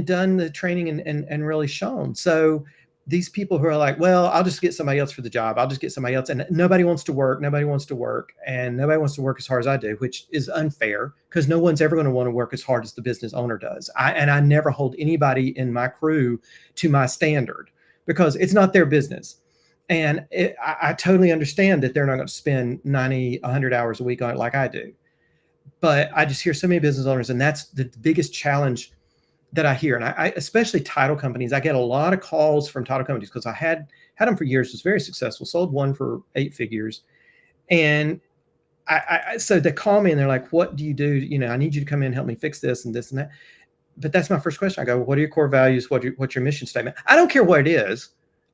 done the training and really shown. So these people who are like, well, I'll just get somebody else for the job. I'll just get somebody else. And nobody wants to work. And nobody wants to work as hard as I do, which is unfair, because no one's ever going to want to work as hard as the business owner does. I never hold anybody in my crew to my standard, because it's not their business. And I totally understand that they're not going to spend 90, 100 hours a week on it like I do. But I just hear so many business owners, and that's the biggest challenge that I hear. And I especially title companies, I get a lot of calls from title companies, because I had them for years, was very successful, sold one for 8 figures. And so they call me and they're like, what do you do? I need you to come in and help me fix this and this and that. But that's my first question. I go, what are your core values? What's your mission statement? I don't care what it is.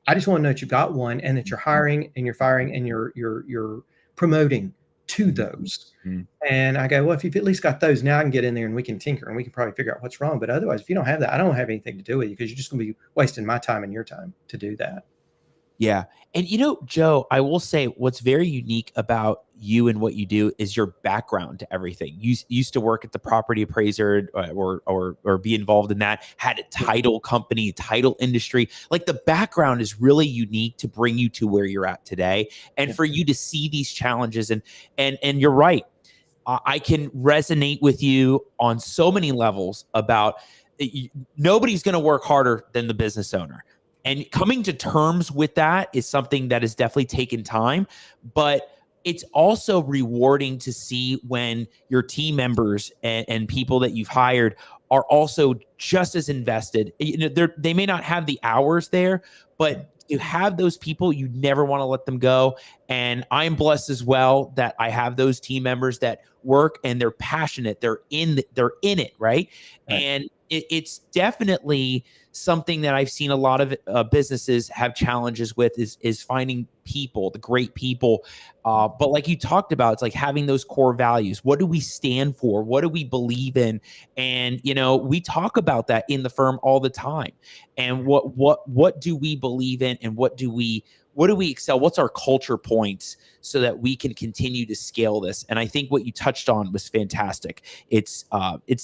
I just want to know that you got one, and that you're hiring and you're firing and you're promoting to those. Mm-hmm. And I go, well, if you've at least got those, now I can get in there and we can tinker and we can probably figure out what's wrong. But otherwise, if you don't have that, I don't have anything to do with you, because you're just going to be wasting my time and your time to do that. Yeah. And Joe, I will say what's very unique about you and what you do is your background to everything. You used to work at the property appraiser or be involved in that, had a title company, title industry. Like, the background is really unique to bring you to where you're at today. And for you to see these challenges and you're right. I can resonate with you on so many levels about nobody's going to work harder than the business owner. And coming to terms with that is something that has definitely taken time, but it's also rewarding to see when your team members and people that you've hired are also just as invested. They may not have the hours there, but to have those people, you never want to let them go. And I'm blessed as well that I have those team members that work and they're passionate. They're in it, right? And it's definitely something that I've seen a lot of businesses have challenges with is finding people, the great people. But like you talked about, it's like having those core values. What do we stand for? What do we believe in? And, we talk about that in the firm all the time. And what do we believe in, and what do we excel? What's our culture points so that we can continue to scale this? And I think what you touched on was fantastic. It's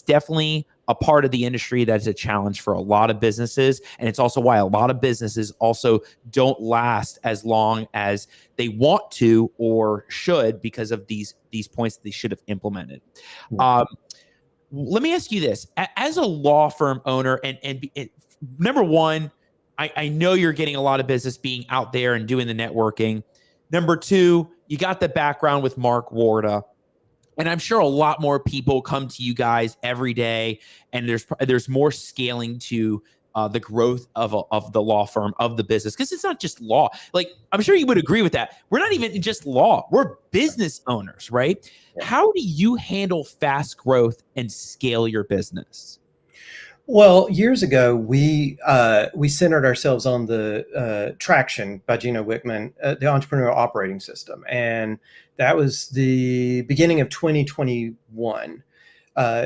definitely a part of the industry that's a challenge for a lot of businesses. And it's also why a lot of businesses also don't last as long as they want to or should, because of these points that they should have implemented. Yeah. Let me ask you this. As a law firm owner, and number one, I know you're getting a lot of business being out there and doing the networking. Number two, you got the background with Mark Warda. And I'm sure a lot more people come to you guys every day, and there's more scaling to the growth of the law firm, of the business, because it's not just law. Like, I'm sure you would agree with that. We're not even just law. We're business owners, right? Yeah. How do you handle fast growth and scale your business? Well, years ago, we centered ourselves on the Traction by Gino Wickman, the entrepreneurial operating system. And that was the beginning of 2021.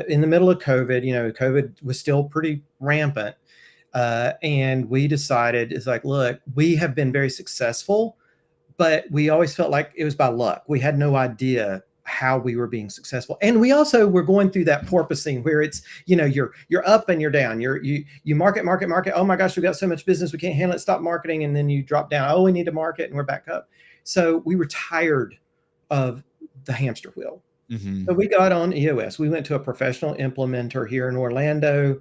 In the middle of COVID, COVID was still pretty rampant. And we decided, it's like, look, we have been very successful, but we always felt like it was by luck. We had no idea how we were being successful. And we also were going through that porpoising where it's, you're up and you're down. You market. Oh my gosh, we got so much business, we can't handle it. Stop marketing. And then you drop down. Oh, we need to market, and we're back up. So we were tired of the hamster wheel. Mm-hmm. So we got on EOS. We went to a professional implementer here in Orlando,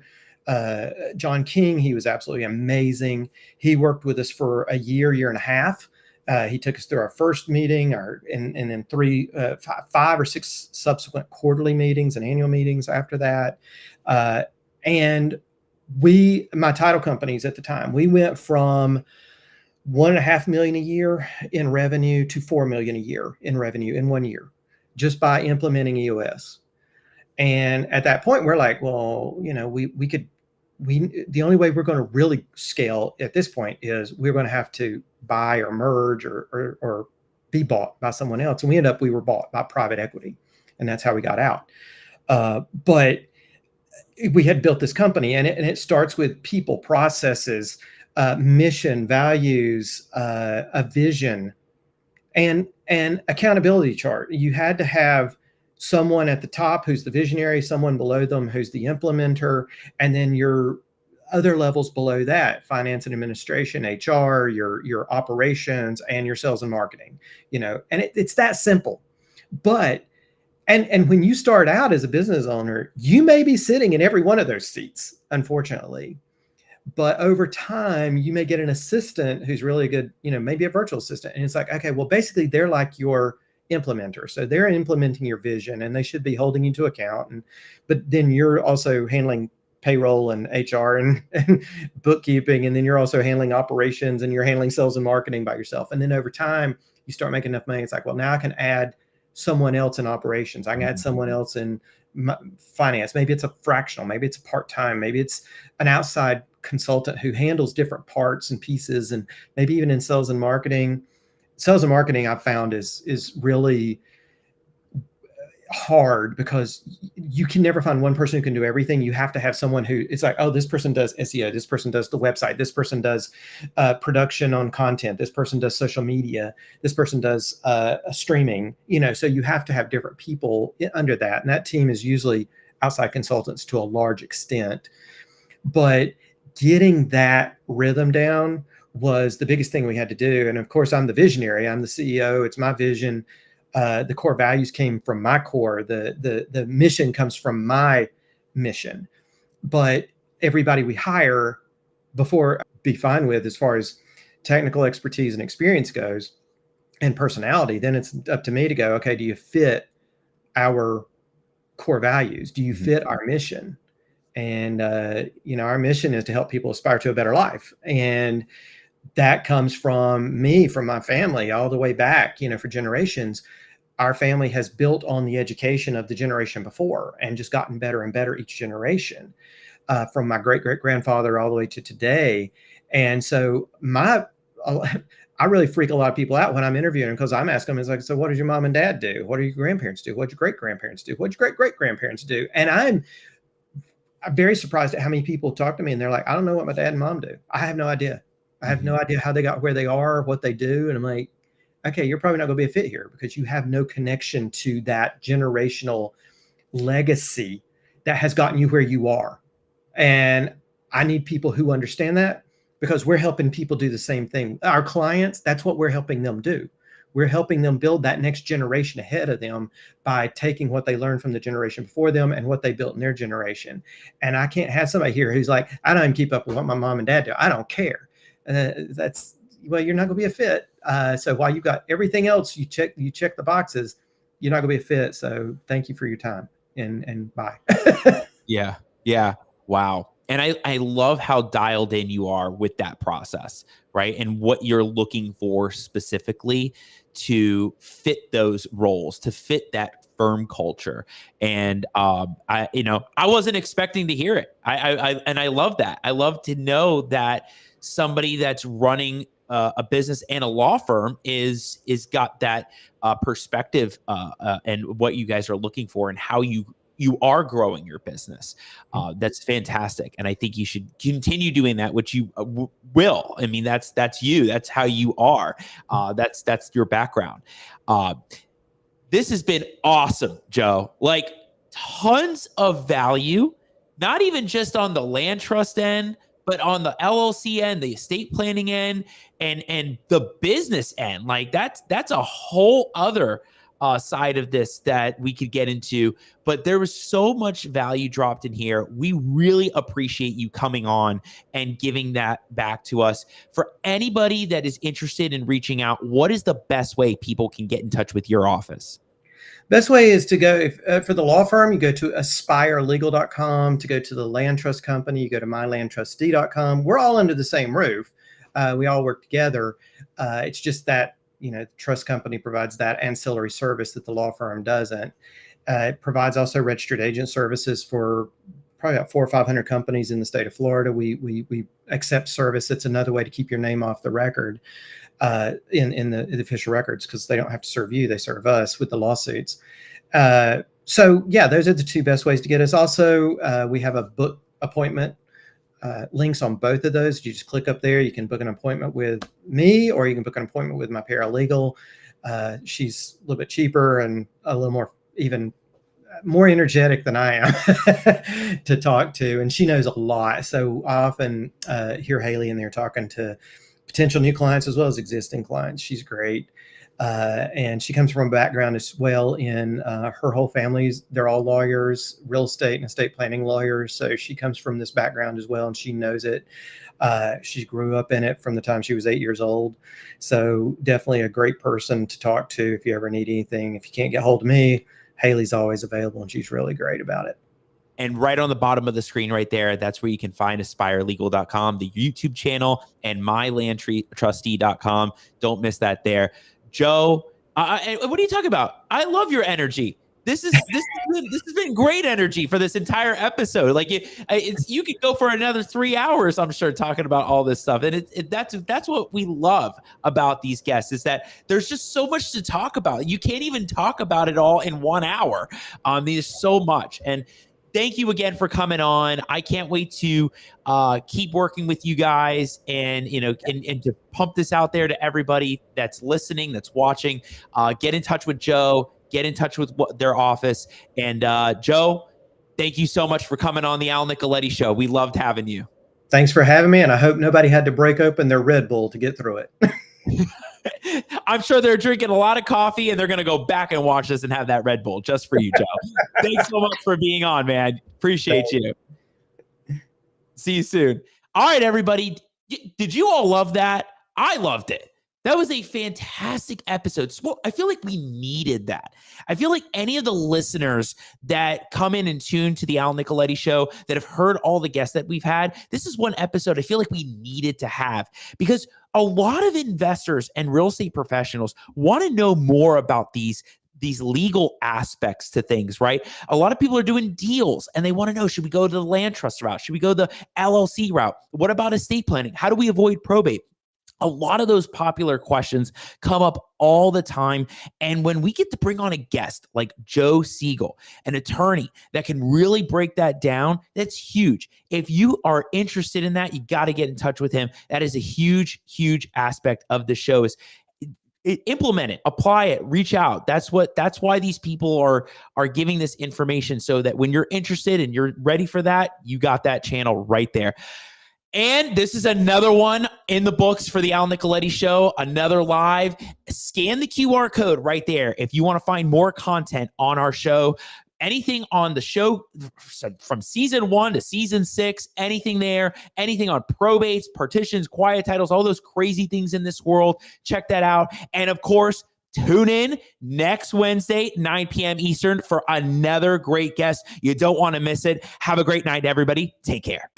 John King. He was absolutely amazing. He worked with us for a year and a half. He took us through our first meeting, and then 5 or 6 subsequent quarterly meetings and annual meetings after that. And my title companies at the time, we went from $1.5 million a year in revenue to $4 million a year in revenue in 1 year, just by implementing EOS. And at that point, we're like, well, the only way we're going to really scale at this point is we're going to have to buy or merge or be bought by someone else. And we were bought by private equity, and that's how we got out. But we had built this company, and it starts with people, processes, mission, values, a vision, and accountability chart. You had to have someone at the top who's the visionary, someone below them who's the implementer, and then your other levels below that: finance and administration, HR, your operations, and your sales and marketing. And it's that simple. But and when you start out as a business owner, you may be sitting in every one of those seats, unfortunately. But over time, you may get an assistant who's really good, maybe a virtual assistant. And it's like, okay, well, basically they're like your implementer. So they're implementing your vision, and they should be holding you to account. But then you're also handling payroll and HR and bookkeeping. And then you're also handling operations, and you're handling sales and marketing by yourself. And then over time, you start making enough money. It's like, well, now I can add someone else in operations. I can add someone else in finance. Maybe it's a fractional, maybe it's a part-time, maybe it's an outside consultant who handles different parts and pieces. And maybe even in sales and marketing I've found is really hard, because you can never find one person who can do everything. You have to have someone who, it's like, oh, this person does SEO, this person does the website, this person does production on content, this person does social media, this person does streaming, so you have to have different people under that. And that team is usually outside consultants to a large extent. But getting that rhythm down was the biggest thing we had to do. And of course, I'm the visionary, I'm the CEO, it's my vision. The core values came from my core. The mission comes from my mission. But everybody we hire before be fine with as far as technical expertise and experience goes and personality, then it's up to me to go, okay, do you fit our core values? Do you fit our mission? And, our mission is to help people aspire to a better life. And that comes from me, from my family, all the way back, for generations. Our family has built on the education of the generation before and just gotten better and better each generation, from my great-great-grandfather all the way to today. And so I really freak a lot of people out when I'm interviewing them, because I'm asking them, it's like, so what did your mom and dad do? What did your grandparents do? What did your great-grandparents do? What did your great-great-grandparents do? And I'm very surprised at how many people talk to me and they're like, I don't know what my dad and mom do. I have no idea. I have no idea how they got where they are, what they do. And I'm like, okay, you're probably not going to be a fit here because you have no connection to that generational legacy that has gotten you where you are. And I need people who understand that, because we're helping people do the same thing. Our clients, that's what we're helping them do. We're helping them build that next generation ahead of them by taking what they learned from the generation before them and what they built in their generation. And I can't have somebody here who's like, I don't even keep up with what my mom and dad do. I don't care. Well, you're not going to be a fit. So while you've got everything else, you check the boxes, you're not going to be a fit. So thank you for your time and bye. Yeah. Wow. And I love how dialed in you are with that process, right? And what you're looking for specifically to fit those roles, to fit that firm culture. And I wasn't expecting to hear it. I love that. I love to know that somebody that's running a business and a law firm is got that perspective and what you guys are looking for and how you are growing your business. That's fantastic. And I think you should continue doing that, which you will. I mean, that's you. That's how you are. That's your background. This has been awesome, Joe. Like, tons of value, not even just on the land trust end, but on the LLC end, the estate planning end, and the business end. Like, that's a whole other side of this that we could get into, but there was so much value dropped in here. We really appreciate you coming on and giving that back to us. For anybody that is interested in reaching out, what is the best way people can get in touch with your office? Best way is to go, for the law firm, you go to aspirelegal.com. To go to the land trust company, you go to mylandtrustee.com. We're all under the same roof. We all work together. It's just that the trust company provides that ancillary service that the law firm doesn't. It provides also registered agent services for probably about 400 or 500 companies in the state of Florida. We accept service. It's another way to keep your name off the record in the official records, because they don't have to serve you. They serve us with the lawsuits. So yeah, those are the two best ways to get us. Also, we have a book appointment links on both of those. You just click up there. You can book an appointment with me, or you can book an appointment with my paralegal. She's a little bit cheaper and a little more, even more energetic than I am to talk to. And she knows a lot. So I often hear Haley in there talking to potential new clients as well as existing clients. She's great. And she comes from a background as well in her whole family's, they're all lawyers, real estate and estate planning lawyers. So she comes from this background as well, and she knows it. She grew up in it from the time she was 8 years old. So definitely a great person to talk to if you ever need anything. If you can't get hold of me, Haley's always available, and she's really great about it. And right on the bottom of the screen right there, that's where you can find aspirelegal.com, the YouTube channel, and mylandtrustee.com. Don't miss that there. Joe, what are you talking about? I love your energy. This has been great energy for this entire episode. Like, you could go for another 3 hours, I'm sure, talking about all this stuff. And that's what we love about these guests, is that there's just so much to talk about. You can't even talk about it all in 1 hour. There's so much. And thank you again for coming on. I can't wait to keep working with you guys and to pump this out there to everybody that's listening, that's watching. Get in touch with Joe. Get in touch with their office. And Joe, thank you so much for coming on the Al Nicoletti Show. We loved having you. Thanks for having me, and I hope nobody had to break open their Red Bull to get through it. I'm sure they're drinking a lot of coffee and they're going to go back and watch this and have that Red Bull just for you, Joe. Thanks so much for being on, man. Appreciate you. See you soon. All right, everybody. Did you all love that? I loved it. That was a fantastic episode. So I feel like we needed that. I feel like any of the listeners that come in and tune to the Al Nicoletti Show that have heard all the guests that we've had, this is one episode I feel like we needed to have, because a lot of investors and real estate professionals want to know more about these legal aspects to things, right? A lot of people are doing deals and they want to know, should we go to the land trust route? Should we go the LLC route? What about estate planning? How do we avoid probate? A lot of those popular questions come up all the time. And when we get to bring on a guest like Joe Seagle, an attorney that can really break that down, that's huge. If you are interested in that, you got to get in touch with him. That is a huge, huge aspect of the show. Is implement it, apply it, reach out. That's why these people are giving this information, so that when you're interested and you're ready for that, you got that channel right there. And this is another one in the books for the Al Nicoletti Show, another live. Scan the QR code right there if you want to find more content on our show. Anything on the show from season 1 to season 6, anything there, anything on probates, partitions, quiet titles, all those crazy things in this world, check that out. And of course, tune in next Wednesday, 9 p.m. Eastern, for another great guest. You don't want to miss it. Have a great night, everybody. Take care.